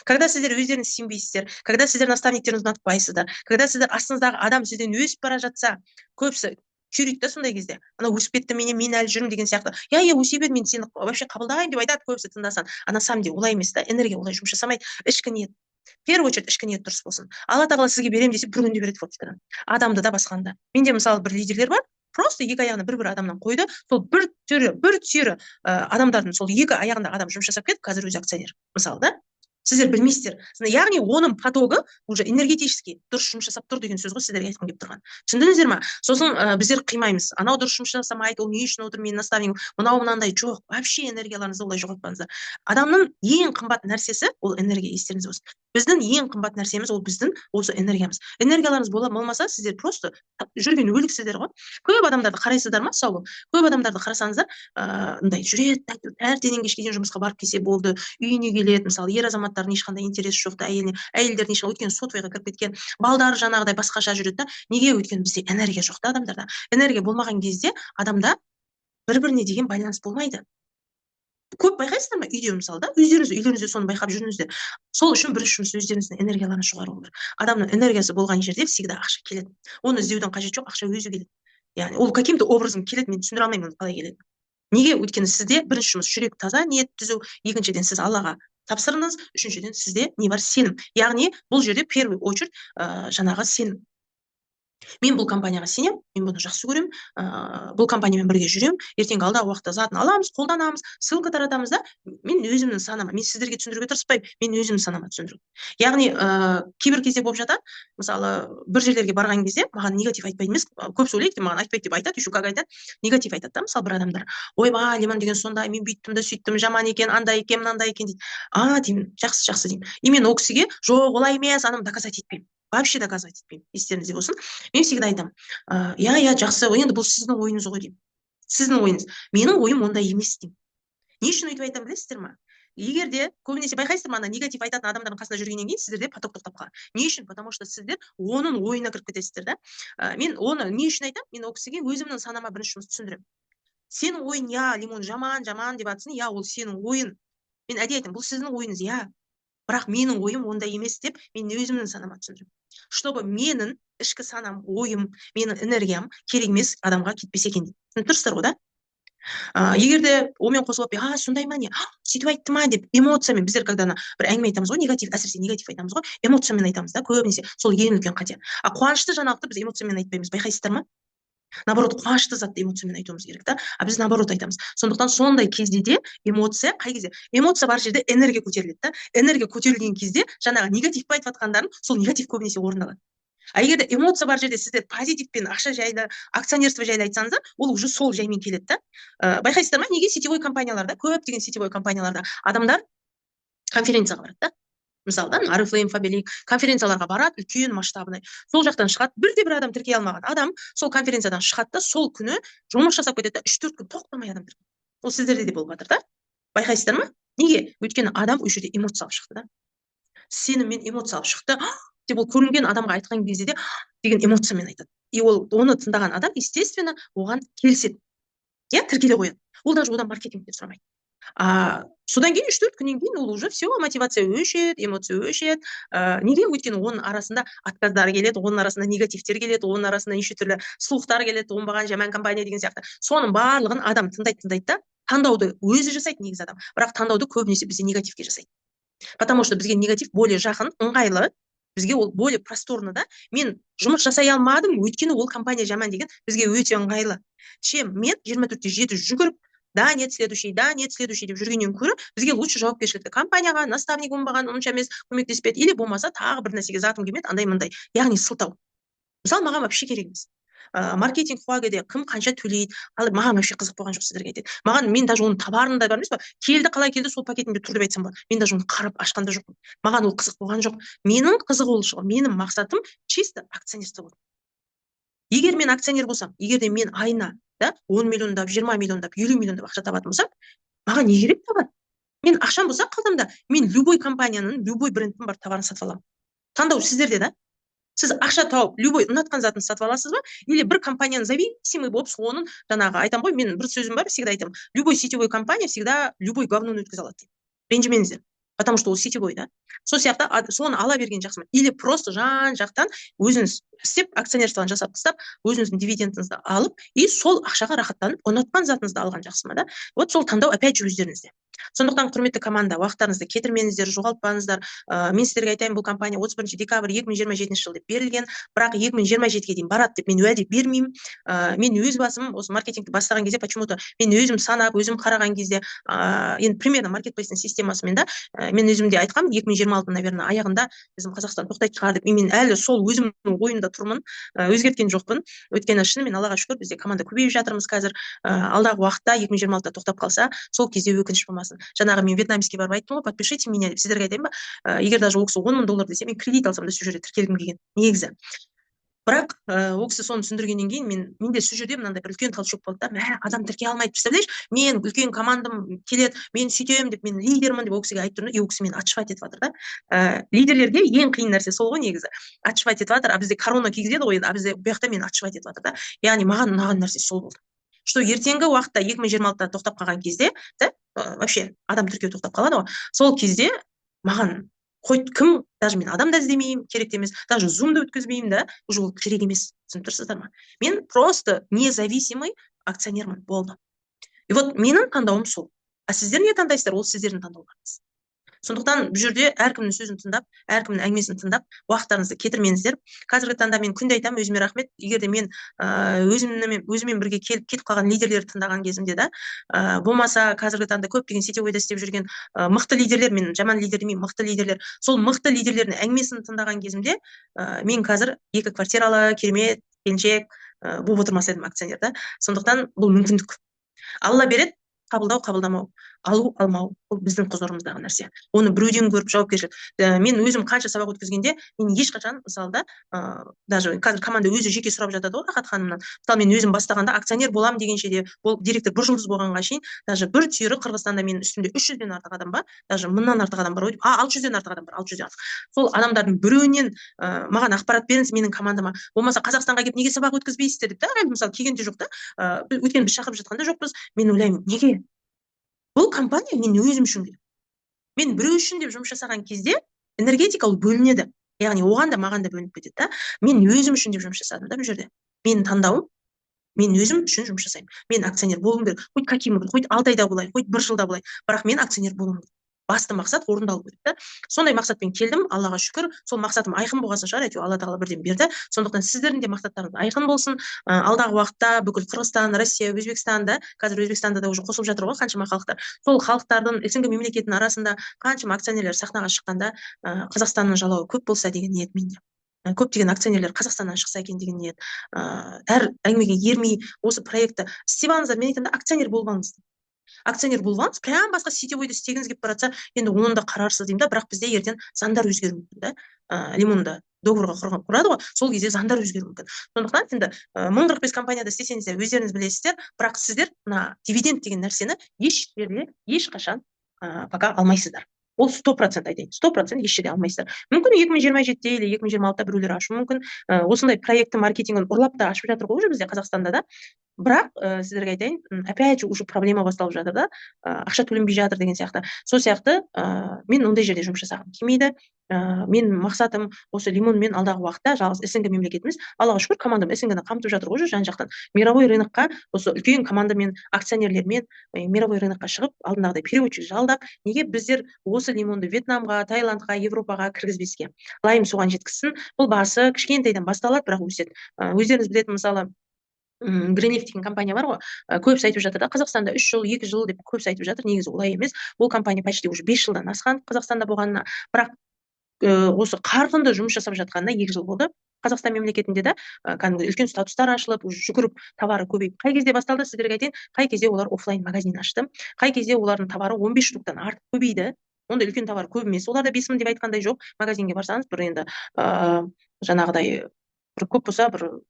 Когда сіздер өздеріңіз сенбейсіздер, когда сіздер наставниктеріңізді ұнатпайсыздар, когда сіздер астыңыздағы адам сізден өсіп бара жатса, көбісі күйрейді да сондай кезде. Ана өсіп кетті, мен әлі жүрмін деген сияқты. Я өсе бер, мен сені вообще қабылдаймын деп айтады көбісі тыңдасан. А на самом деле олай емес та, энергия олай жұмыс жасамайды. Ішкі ниет. В первую очередь ішкі ниет дұрыс болсын. Алла тағала сізге беремін десе бір күнде береді фактикадан. Адамды да басқанда. Менде мысалы бір лидерлер бар, просто екі аяғына бір адамнан қойды. Сол бір түйірі адамдардың сол екі аяғында адам жұмыс жасап кетіп, қазір өзі акционер. Мысалы да. Сіздер білмейсіздер. Яғни оның потогы уже энергетический дұрыс жұмыс жасап тұр деген сөз ғой сіздерге айтқым келіп тұрған. Түсіндіңіздер ма? Сосын біздер қимаймыз. Анау дұрыс жұмыс жасамайды, ол не үшін отыр, менің наставнигім, мынау мынандай жоқ. Вообще энергияларыңызды олай жоғалтпаңыздар. Адамның ең қымбат нәрсесі ол энергия, естеріңізде болсын. Біздің ең қымбат нәрсеміз ол біздің осы энергиямыз. Энергияларыңыз болмаса, сіздер просто жүрген өліксіздер ғой. Көп адамдарды қарайсыздар ма, сау? Көп адамдарды қарасаңыздар, мындай жүреді, таңертеңнен кешке дейін жұмысқа барып келсе болды, үйіне келеді, мысалы, ер азаматтардың ешқандай интересі жоқ та әйеліне, әйелдердің ешқандай, өйткені сотовыйға кіріп кеткен, балдары жаңағыдай басқаша жүреді да. Неге? Өйткені бізде энергия жоқ та адамдарда. Энергия болмаған кезде адамда бір-біріне деген байланыс болмайды. Көп байқайсыздар ма үйде, мысалы да, өздеріңіз үйлеріңізде соны байқап жүріңіздер. Сол үшін бірінші жұмыс өздеріңіздің энергияларын шығару керек. Адамның энергиясы болған жерде всегда ақша келеді. Оны іздеудің қажеті жоқ, ақша өзі келеді. Яғни ол каким-то образом келеді, мен түсіндіре алмаймын қалай келеді. Неге? Өйткені сізде бірінші жұмыс жүрек таза, ниет түзу, екіншіден сіз Аллаға тапсырыңыз, үшіншіден сізде не бар? Сенім. Яғни бұл жерде первый очередь жаңағы сенім. Мен бұл компанияға сенемін, мен бұны жақсы көремін, бұл компаниямен бірге жүремін, ертеңгі алдағы уақытта затын аламыз, қолданамыз, ссылка таратамыз да. Мен өзімнің санама, мен сіздерге түсіндіруге тырыспаймын, мен өзімнің санама түсіндіру. Яғни кейбір кезде болып жатады, мысалы бір жерлерге барған кезде маған негатив айтпайды емес, көбісі ойлайды маған айтпайды деп айтады, еще как айтады, негатив айтады да, мысалы бір адамдар. Ойбай, Лимон деген сондай, мен бүйттім да сөйттім, жаман екен, андай екен, мынандай екен дейді. Деймін, жақсы деймін. И мен ол кісіге жоқ, олай емес, ананы доказать етпеймін. Вообще доказывать етпеймін. Естеріңізде болсын. Мен всегда айтамын, иә, жақсы, енді бұл сіздің ойыңыз ғой деймін. Сіздің ойыңыз. Менің ойым ондай емес деймін. Не үшін өйтіп айтамын білесіздер ма? Егер де көбінесе байқайсыздар ма, ана негатив айтатын адамдардың қасында жүргеннен кейін сіздерде поток тоқтап қалады. Не үшін? Потому что сіздер оның ойына кіріп кетесіздер да. Мен оны не үшін айтамын? Мен ол кісіге өзімнің санама бірінші жұмыс түсіндіремін. Сенің ойың, иә, Лимон жаман деп жатсың, иә, ол сенің ойың. Мен әдейі айтамын, бұл сіздің ойыңыз, иә. Бірақ менің ойым ондай емес деп мен өзімнің санама түсіндіремін. Чтобы менің ішкі санам, ойым, менің энергиям керек емес адамға кетпесе екен дейді. Түсініп тұрсыздар ғой, да? Егер де онымен қосылып, сондай ма не, сөйтіп айтты ма деп эмоциямен, біздер когда бір әңгіме айтамыз ғой, негатив, әсіресе негатив айтамыз ғой, эмоциямен айтамыз да, көбінесе. Сол ең үлкен қате. Қуанышты жаңалықты біз эмоциямен айтпаймыз, байқайсыздар ма? Наоборот, қуанышты затты эмоциямен айтуымыз керек та. Біз наоборот айтамыз. Сондықтан сондай кезде де эмоция, қай кезде? Эмоция бар жерде энергия көтеріледі да. Энергия көтерілген кезде жаңағы негатив айтып жатқандарын сол негатив көбінесе орындалады. Егер де эмоция бар жерде сіздер позитивпен, ақша жайлы, акционерство жайлы айтсаңыздар, ол уже сол жаймен келеді да. Байқайсыздар ма, неге сетевой компанияларда, көптеген сетевой компанияларда адамдар конференцияға барады да. Мысалы, Oriflame, Fabelink конференцияларға барады, үлкен масштабный. Сол жақтан шығады, бірде-бір адам тіркей алмаған адам сол конференциядан шығады да, сол күні жұмыс жасап кетеді, 3-4 күн тоқтамай адам тіркейді. Ол сіздерде де болып жатыр да. Байқайсыздар ма? Неге? Өйткені адам ол жерде эмоция алып шықты да. Сеніммен эмоция алып шықты деп ол көрінген адамға айтқан кезде де деген эмоциямен айтады. И оны тыңдаған адам, естественно, оған келіседі. Иә, тіркеле қояды. Ол даже одан маркетинг деп сұрамайды. Содан кейін 3-4 күннен кейін ол уже все, мотивация өшеді, эмоция өшеді. Неге? Өйткені оның арасында отказдар келеді, оның арасында негативтер келеді, оның арасында неше түрлі слухтар келеді, оңбаған жаман компания деген сияқты. Соның барлығын адам тыңдайды да, таңдауды өзі жасайды негізі адам. Бірақ таңдауды көбінесе бізде негативке жасайды. Потому что бізге негатив более жақын, ыңғайлы, бізге ол более просторно да. Мен жұмыс жасай алмадым, өйткені ол компания жаман деген бізге өте ыңғайлы. Чем мен 24/7 жүгіріп, да, нет, следующий деп жүргеннен көрі, бізге лучше жауапкершілікті компанияға, наставник болмаған, онша емес, көмектеспеді, или болмаса тағы бір нәрсеге затым келмеді, андай-мындай. Яғни сылтау. Мысалы, маған вообще керек емес. Маркетинг хуагеде кім қанша төлейді, маған вообще қызық болған жоқ, сіздерге айтайын. Маған, мен даже оның табарында бар емес па, қалай келді, сол пакетінде тұр деп айтсам болады. Мен даже оны қарап ашқан да жоқпын. Маған ол қызық болған жоқ. Менің қызығушылығым, менің мақсатым чисто акционерство болды. Егер мен акционер болсам, егер де мен айына 10 миллиондап, 20 миллиондап, 50 миллиондап ақша табатын болсам, маған не керек табады? Мен ақшам болса қалтамда, мен любой компанияның, любой брендтің бар товарын сатып аламын. Таңдау сіздерде да. Сіз ақша тауып, любой ұнатқан затын сатып аласыз ба? Или бір компанияның зависимый болып, соның жаңағы айтам ғой, мен бір сөзім бар, всегда айтамын. Любой сетевой компания всегда любой говноны өткізе алады. Ренжімеңіздер. Потому что ол сетевой, да. Сол сияқты соны ала берген жақсы ма? Или просто жан-жақтан өзіңіз істеп, акционерствоны жасап тастап, өзіңіздің дивидендіңізді алып, и сол ақшаға рахаттанып, ұнатқан затыңызды алған жақсы ма, да? Вот сол таңдау опять же өздеріңізде. Сондықтан құрметті команда, уақыттарыңызды кетірмеңіздер, жоғалтпаңыздар. Мен сіздерге айтайын, бұл компания 31 декабрь 2027 жыл деп берілген, бірақ 2027-ге дейін барады деп мен уәде бермеймін. Мен өз басым осы маркетингті бастаған кезде почему-то мен өзім санап, өзім қараған кезде, енді примерно маркетплейстің системасымен да, мен өзімде айтқам, 2026, наверное, аяғында біздің Қазақстан тоқтайды шығар деп, мен әлі сол өзімнің ойымда тұрмын, өзгерткен жоқпын. Өйткені шынымен Аллаға шүкір, бізде команда көбейіп жатырмыз қазір. Алдағы уақытта 2026-та тоқтап қалса, сол кезде өкініш болмасын. Жаңағы мен вьетнамский барып айттым ғой, подпишите меня деп, сіздерге айтайын ба? Егер даже ол кісі $10 000 десе, мен кредит алсам да сол жерде тіркелгім келген негізі. Бірақ ол кісі соны түсіндіргеннен кейін менде сол жерде мынандай бір үлкен толчок болды да, адам тіркей алмайды, представляешь, мен үлкен командам келеді, мен сөйтемін деп, мен лидермін деп ол кісіге айтып тұрмын, и ол кісі мені отшивать етіп жатыр да. Лидерлерге ең қиын нәрсе сол ғой негізі, отшивать етіп жатыр. Бізде корона кигізеді ғой, бізде бұл жақта мені отшивать етіп жатыр да. Яғни маған ұнаған нәрсе сол болды. Что ертеңгі уақытта 2026-та тоқтап қалған кезде, вообще адам тіркеу тоқтап қалады ғой, сол кезде маған кім, даже мен адам да іздемеймін, керек емес, даже зумды өткізбеймін да, уже ол керек емес. Түсініп тұрсыздар ма? Мен просто независимый акционермін, болды. И вот менің таңдауым сол. Сіздер не таңдайсыздар, ол сіздердің таңдауларыңыз. Сондықтан бұл жерде әркімнің сөзін тыңдап, әркімнің әңгімесін тыңдап, уақыттарыңызды кетірмеңіздер. Қазіргі таңда мен күнде айтамын, өзіме рахмет. Егер де мен өзіммен бірге келіп кетіп қалған лидерлерді тыңдаған кезімде да, болмаса қазіргі таңда көптеген сетевойда істеп жүрген мықты лидерлер, мен жаман лидер демеймін, мықты лидерлер, сол мықты лидерлердің әңгімесін тыңдаған кезімде, мен қазір 2 квартиралы керемет келіншек болып отырмас едім акционер да. Сондықтан бұл мүмкіндік. Алла береді, қабылдау, қабылдамау, алу, алмау, ол біздің құзырымыздағы нәрсе. Оны біреуден көріп жауапкершілік. Мен өзім қанша сабақ өткізгенде, мен ешқашан мысалда, даже қазір команда өзі жеке сұрап жатады ғой Рахат ханымнан. Мысалы мен өзім бастағанда акционер болам дегенше де, ол директор бір жұлдыз болғанға шейін, даже бір түйірі Қырғызстанда менің үстімде 300-ден артық адам бар, даже 1000-нан артық адам бар ғой, 600-ден артық адам бар, 600-ден артық. Сол адамдардың біреуінен маған ақпарат беріңіз менің командама. Болмаса Қазақстанға келіп неге сабақ өткізбейсіздер деп та, мысалы келгенде жоқ та. Өйткені біз шақырып жатқанда жоқпыз. Мен ойлаймын, неге? Бұл компания мен өзім үшін керек. Мен біреу үшін деп жұмыс жасаған кезде энергетика ол бөлінеді. Яғни оған да маған да бөлініп кетеді да. Мен өзім үшін деп жұмыс жасадым да бұл жерде. Менің таңдауым, мен өзім үшін жұмыс жасаймын. Мен акционер болуым керек. Хоть каким, хоть 6 айда болайын, хоть 1 жылда болайын. Бірақ мен акционер болуым керек. Басты мақсат орындалу керек та. Сондай мақсатпен келдім, Аллаға шүкір. Сол мақсатым айқын болған шығар, әйтеуір Алла тағала бірден берді. Сондықтан сіздердің де мақсаттарыңыз айқын болсын. Алдағы уақытта бүкіл Қырғызстан, Россия, Өзбекстанда, қазір Өзбекстанда да уже қосылып жатыр ғой қаншама халықтар. Сол халықтардың СНГ мемлекетінің арасында қаншама акционерлер сахнаға шыққанда, Қазақстанның жалауы көп болса деген ниет менде. Көптеген акционерлер Қазақстаннан шықса екен деген ниет. Әр әңгімеге ермей осы проектті істеп алыңыздар. Мен айтамын да, акционер болып алыңыз. Акционер болғаныз, прям басқа сетевойды істегіңіз келіп баратса, енді оны да қарарсыз деймін да, бірақ бізде ертең заңдар өзгеруі мүмкін да. Лимонда договорға құрады ғой, сол кезде заңдар өзгеруі мүмкін. Сондықтан енді 1045 компанияда істесеңіздер, өздеріңіз білесіздер, бірақ сіздер мына дивиденд деген нәрсені еш жерде ешқашан пока алмайсыздар. Ол 100% айтайын, 100% еш жерде алмайсыздар. Мүмкін 2027-де или 2026-да біреулер ашу мүмкін. Осындай проектті маркетингін ұрлап та ашып жатыр ғой бізде Қазақстанда да. Бірақ сіздерге айтайын, опять же уже проблема басталып жатыр да, ақша төленбей жатыр деген сияқты. Сол сияқты мен ондай жерде жұмыс жасағым келмейді. Мен мақсатым осы лимонмен алдағы уақытта жалғыз СНГ мемлекетіміз, Аллаға шүкір, командам СНГ-ны қамтып жатыр ғой жан-жақтан. Мировой рынокқа, осы үлкен командамен, акционерлермен мировой рынокқа шығып, алдындағыдай переводчик жалдап, неге біздер осы лимонды Вьетнамға, Таиландқа, Европаға кіргізбеске? Лайым соған жеткізсін. Бұл басы кішкентайдан басталады, бірақ өседі. Өздеріңіз білетін, мысалы, Гринефть деген компания бар ғой, көбісі айтып жатыр да, Қазақстанда 3 жыл, 2 жыл деп көбісі айтып жатыр. Негізі олай емес. Бұл компания почти уже 5 жылдан асқан Қазақстанда болғанына, бірақ осы қарқынды жұмыс жасап жатқанына 2 жыл болды. Қазақстан мемлекетінде де кәдімгі үлкен статустар ашылып, жүгіріп товары көбейіп. Қай кезде басталды, сіздерге айтайын, қай кезде олар офлайн магазин ашты, қай кезде олардың товары 15 штуктан артып көбейді. Онда үлкен товар көп емес. Оларда 5000 деп айтқандай жоқ. Магазинге барсаңыз, бір енді жаңағыдай бір көп болса, бір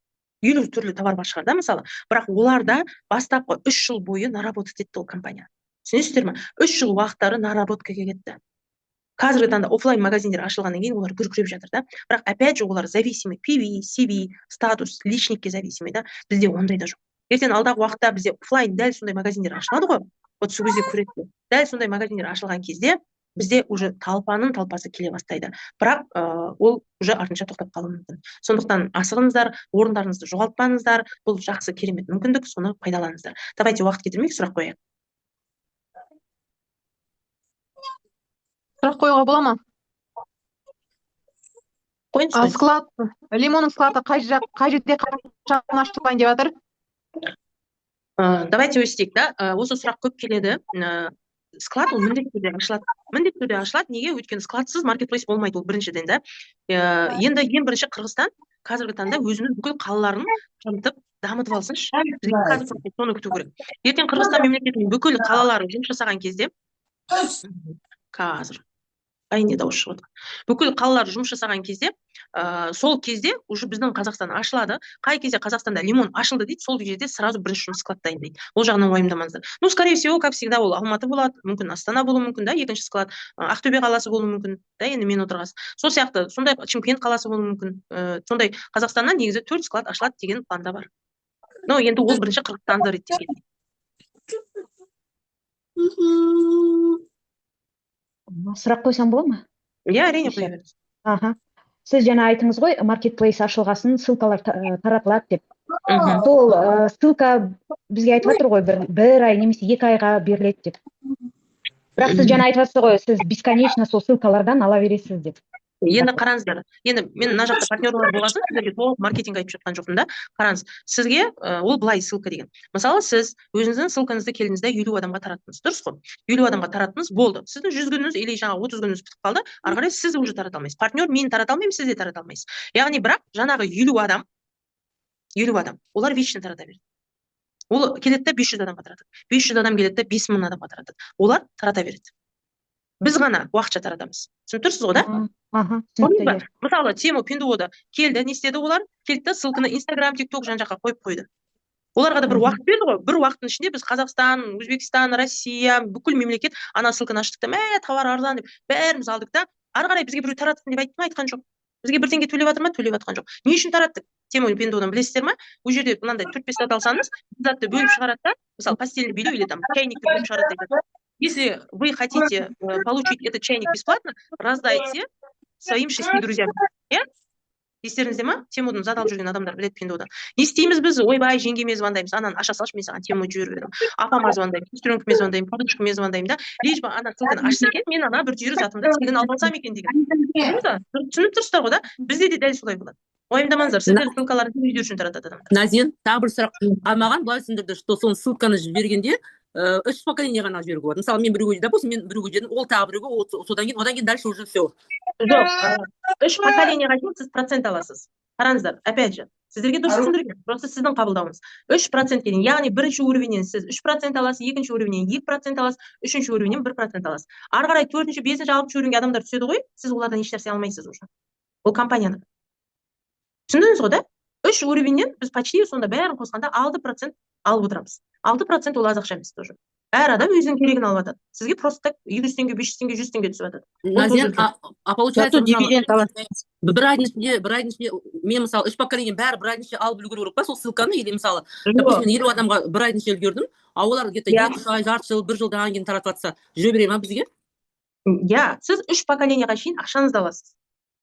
50 түрлі товар бар шығар да, мысалы. Бірақ оларда бастапқы 3 жыл бойы наработать етті ол компания. Түсінесіздер ме? 3 жыл уақыттары наработкаға кетті. Қазіргі таңда офлайн магазиндер ашылғаннан кейін олар күркіреп жатыр да. Бірақ опять же олар зависимый, PV, CV, статус, личникке зависимый да. Бізде ондай да жоқ. Ертең алдағы уақытта бізде офлайн дәл сондай магазиндер ашылады ғой. Вот сол кезде көресіздер. Дәл сондай магазиндер ашылған кезде бізде уже талпаның талпасы келе бастайды. Бірақ ол уже артынша тоқтап қалуы мүмкін. Сондықтан асығыңыздар, орындарыңызды жоғалтпаңыздар. Бұл жақсы керемет мүмкіндік, соны пайдаланыңыздар. Давайте уақыт кетірмейік, сұрақ қояйық. Сұрақ қоюға бола ма? Қойыңыз. Склад, лимонның склады қай жерде қашан ашылайын деп жатыр? Давайте өстейік да. Осы сұрақ көп келеді. Склад ол міндетті түрде ашылады. Міндетті түрде ашылады. Неге? Өйткені складсыз маркетплейс болмайды, ол біріншіден да. Енді ең бірінші Қырғызстан қазіргі таңда өзінің бүкіл қалаларын дамытып алсыншы. Соны күту керек. Ертең Қырғызстан мемлекетінің бүкіл қалалары жұмыс жасаған кезде, қазір не дауыс шығып отыр. Бүкіл қалалар жұмыс жасаған кезде, сол кезде уже біздің Қазақстан ашылады. Қай кезде Қазақстанда лимон ашылды дейді, сол жерде сразу бірінші жұмыс склад дайындайды. Ол жағынан уайымдамаңыздар. Ну, скорее всего, как всегда, ол Алматы болады, мүмкін Астана болуы мүмкін да, екінші склад, Ақтөбе қаласы болуы мүмкін да, енді мен отырғас. Сол сияқты, сондай Шымкент қаласы болуы мүмкін. Сондай Қазақстаннан негізі 4 склад ашылады деген планда бар. Но енді ол бірінші Қырғызстанды реттеген. Сұрақ қойсам бола ма? Әрине қоя беріңіз. Сіз жаңа айтыңыз ғой, маркетплейс ашылғасын ссылкалар таратылады деп. Сол ссылка бізге айтып жатыр ғой, бір ай немесе 2 айға беріледі деп. Бірақ сіз жаңа айтып жатсыз ғой, сіз бесконечно сол ссылкалардан ала бересіз деп. Енді қараңыздар, енді мен мына жақта партнерлар болған соң сіздерге толық маркетинг айтып жатқан жоқпын да. Қараңыз, сізге ол былай ссылка деген. Мысалы, сіз өзіңіздің ссылкаңызды келдіңіз де 50 адамға тараттыңыз, дұрыс қой? 50 адамға тараттыңыз, болды. Сіздің 100 күніңіз или жаңағы 30 күніңіз бітіп қалды. Ары қарай сіз уже тарата алмайсыз. Партнер мен тарата алмаймын, сіз де тарата алмайсыз. Яғни бірақ жаңағы 50 адам, олар вечно тарата береді. Ол келеді де 500 адамға таратады. 500 адам келеді де 5000 адамға таратады. Олар тарата береді. Біз ғана уақытша таратамыз. Түсініп тұрсыз ғой, да? Түсінікті. Мысалы, Тему Пендуода келді, не істеді олар? Келді, ссылканы Инстаграм, ТикТок жан-жаққа қойып қойды. Оларға да бір уақыт берді ғой. Бір уақыттың ішінде біз Қазақстан, Өзбекстан, Россия, бүкіл мемлекет ана ссылканы аштық та, товар арзан деп бәріміз алдық та, ары қарай бізге біреу тараттың деп айтқан жоқ. Бізге бір теңге төлеп жатыр ма? Төлеп жатқан жоқ. Не үшін тараттық? Тему Пендуодан білесіздер ма? Бұл жерде мынандай 4-5 зат алсаңыз, затты бөліп шығарады да, мысалы, постельное белье или там чайникті бөліп шығарады дейді. Если вы хотите получить этот чайник бесплатно, раздайте своим 6 друзьям. Естеріңізде ма? Темудан зат алып жүрген адамдар біледі Пендуодан. Не істейміз біз? Ойбай, жеңгеме звондаймыз. Ананы аша салшы, мен саған Тему жіберіп беремін. Апама звондаймын, сестренкіме звондаймын, подружкаме звондаймын да. Лишь бы ана ссылканы ашса екен, мен ана бір түйір затымды тегін алып алсам екен деген. Түсініп тұрсыздар ғой да? Бізде де дәл солай болады. Уайымдамаңыздар, сіздер ссылкаларды видео үшін таратады адамдар. Назин, тағы бір сұрақ. Маған былай түсіндірді, что соны ссылканы жібергенде 3 поколение ғана жіберуге болады. Мысалы, мен біреуге, допустим, мен біреуге жібердім, ол тағы біреуге, одан кейін дальше уже все. Жоқ, 3 поколениеға дейін сіз процент аласыз. Қараңыздар, опять же, сіздерге дұрыс түсіндірген, просто сіздің қабылдауыңыз. 3% дейін, яғни бірінші уровеньнен сіз 3% аласыз, екінші уровеньнен 2% аласыз, үшінші уровеньнен 1% аласыз. Ары қарай 4-ші, 5-ші, 6-ші уровеньге адамдар түседі ғой, сіз олардан еш нәрсе алмайсыз уже. Ол компанияны. Түсіндіңіз ғой, да? 3 уровеньнен біз почти сонда бәрін қосқанда 6% алып отырамыз. 6% ол аз ақша емес тоже. Әр адам өзінің керегін алып жатады. Сізге просто так 200 теңге, 500 теңге, 100 теңге түсіп жатады. Назин, получается, дивиденд аласыз. бір айдың ішінде, мен мысалы 3 поколение бәрі бір айдың ішінде алып үлгеру керек па сол ссылканы, или мысалы, допустим, 50 адамға бір айдың ішінде үлгердім, а олар где-то 2 ай, жарты жыл, 1 жылдан кейін таратып жатса, жүре бере ма бізге? Сіз 3 поколениеға шейін ақшаңызды аласыз.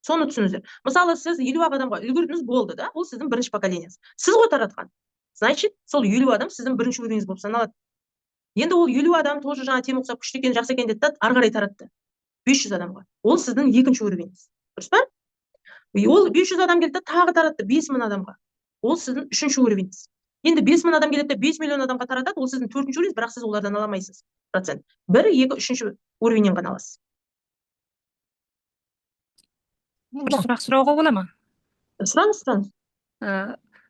Соны түсініңіздер. Мысалы, сіз 50 адамға үлгердіңіз, болды да, ол сіздің бірінші поколениеңіз. Сіз ғой таратқан. Значит, сол 50 адам сіздің бірінші уровеніңіз болып саналады. Енді ол 50 адам тоже жаңа Тему ұқсап күшті екен, жақсы екен деді, ары қарай таратты. 500 адамға. Ол сіздің екінші уровеніңіз. Дұрыс па? Ол 500 адам келді, тағы таратты 5000 адамға. Ол сіздің үшінші уровеніңіз. Енді 5000 адам келеді, 5 миллион адамға таратады, ол сіздің төртінші уровеніңіз, бірақ сіз олардан ала алмайсыз. Процент. 1, 2, 3-ші уровеньнен ғана аласыз. Бір сұрақ сұрауға бола ма? Сұраңыз.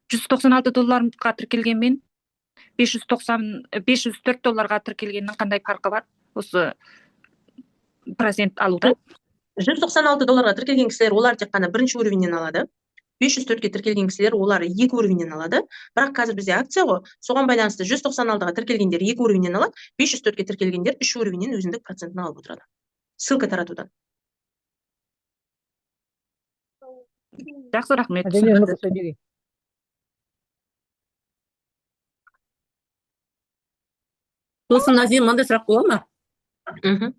$196 тіркелген мен 504 тіркелгеннің қандай фарқы бар? Осы процент алуда. $196 тіркелген кісілер, олар тек қана бірінші уровеньнен алады. 504-ке тіркелген кісілер, олар 2 уровеньнен алады. Бірақ қазір бізде акция ғой, соған байланысты 196-ға тіркелгендер 2 уровеньнен алады, 504-ке тіркелгендер 3 уровеньнен өзіндік процентін алып отырады. Ссылка таратудан. Жақсы, рахмет. Сосын Назин, мынандай сұрақ бола ма? Мен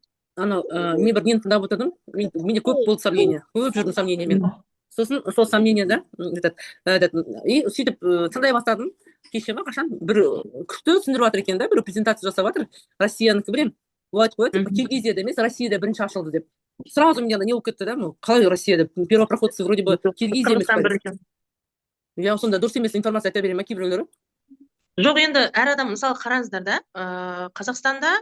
бір нені тыңдап отырдым, менде көп болды сомнение, көп жүрдім сомнениемен. Сосын сол сомнениеда, и сөйтіп тыңдай бастадым, кеше ма қашан, бір күшті түсіндіріп жатыр екен да, бір презентация жасап жатыр, Россиянікі білем, ол айтып қояды, Киргизияда емес, Россияда бірінші ашылды деп. Сразу менде не болып кетті да, қалай Россияда, первопроходцы вроде бы Киргизия емес. Я сонда дұрыс емес информация айта беремін, кейбіреулері. Жоқ, енді әр адам, мысалы қараңыздар да, Қазақстанда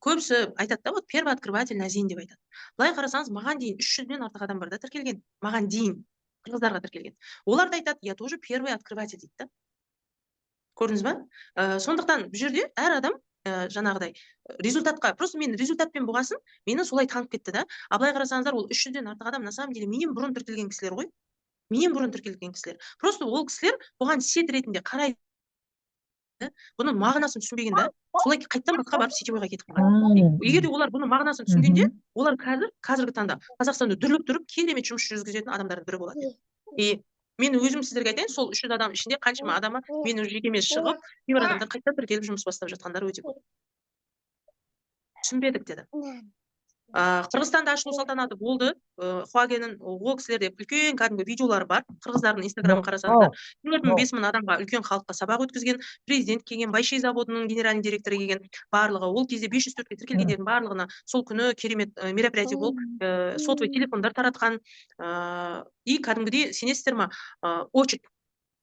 көбісі айтады да, вот первый открыватель Назин деп айтады. Былай қарасаңыз, маған дейін 300-ден артық адам бар да тіркелген. Маған дейін қырғыздарға тіркелген. Олар да айтады, я тоже первый открыватель дейді да. Көрдіңіз ба? Сондықтан бұл жерде әр адам жаңағыдай результатқа, просто мен результатпен болғасын, мені солай танып кетті да. Былай қарасаңыздар, ол 300-ден артық адам на самом деле менен бұрын тіркелген кісілер ғой. Менен бұрын тіркелген кісілер. Просто ол кісілер бұған сет ретінде қарайды. Бұның мағынасын түсінбеген да, солай қайттан басқа барып сетевойға кетіп қалған. Егер де олар бұның мағынасын түсінгенде, олар қазіргі таңда Қазақстанды дүрлік тұрып керемет жұмыс жүргізетін адамдардың бірі болады. И мен өзім сіздерге айтайын, сол 300 адам ішінде қаншама адамы менің жекеме шығып, кейбір адамдар қайттан тіркеліп жұмыс бастап жатқандар өте көп. Түсінбедік деді. Кыргызстанда ашылуу салтанаты болду. Хуагенин ол кисилерде үлкөн кәдимги видеолор бар. Кыргыздардын инстаграмын карасаңыздар, 4 мың 5 мың адамга үлкөн халыкка сабак өткүзгөн, президент келген, Байшей заводунун генеральный директору келген, барлыгы ол кезде 504 тиркелгендердин барлыгына сол күнү керемет мероприятие болуп, сотовый телефондар тараткан. И кәдимгидей сенесиздерби, очередь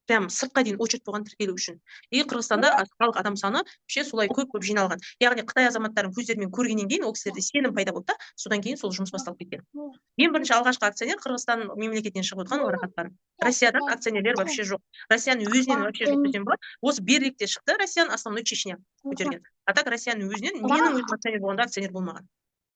прям сыртка дейин очередь болгон тиркелүү үчүн. И Кыргызстанда халық адам саны вообще солай көп жиналган. Яғни Кытай азаматтарын көздерімен көргеннен кейін ол кісілерде сенім пайда болды да, содан кейін сол жұмыс басталып кеткен. Ең бірінші алғашқы акционер Кыргызстан мемлекетінен шығып отқан Орахат Барым. Россиядан акционерлер вообще жоқ. Россияның өзінен вообще жоқ десем болады. Осы Берликте шықты, Россияның основной Чечня көтерген. А так Россияның өзінен менің өзім акционер болғанда акционер болмаған.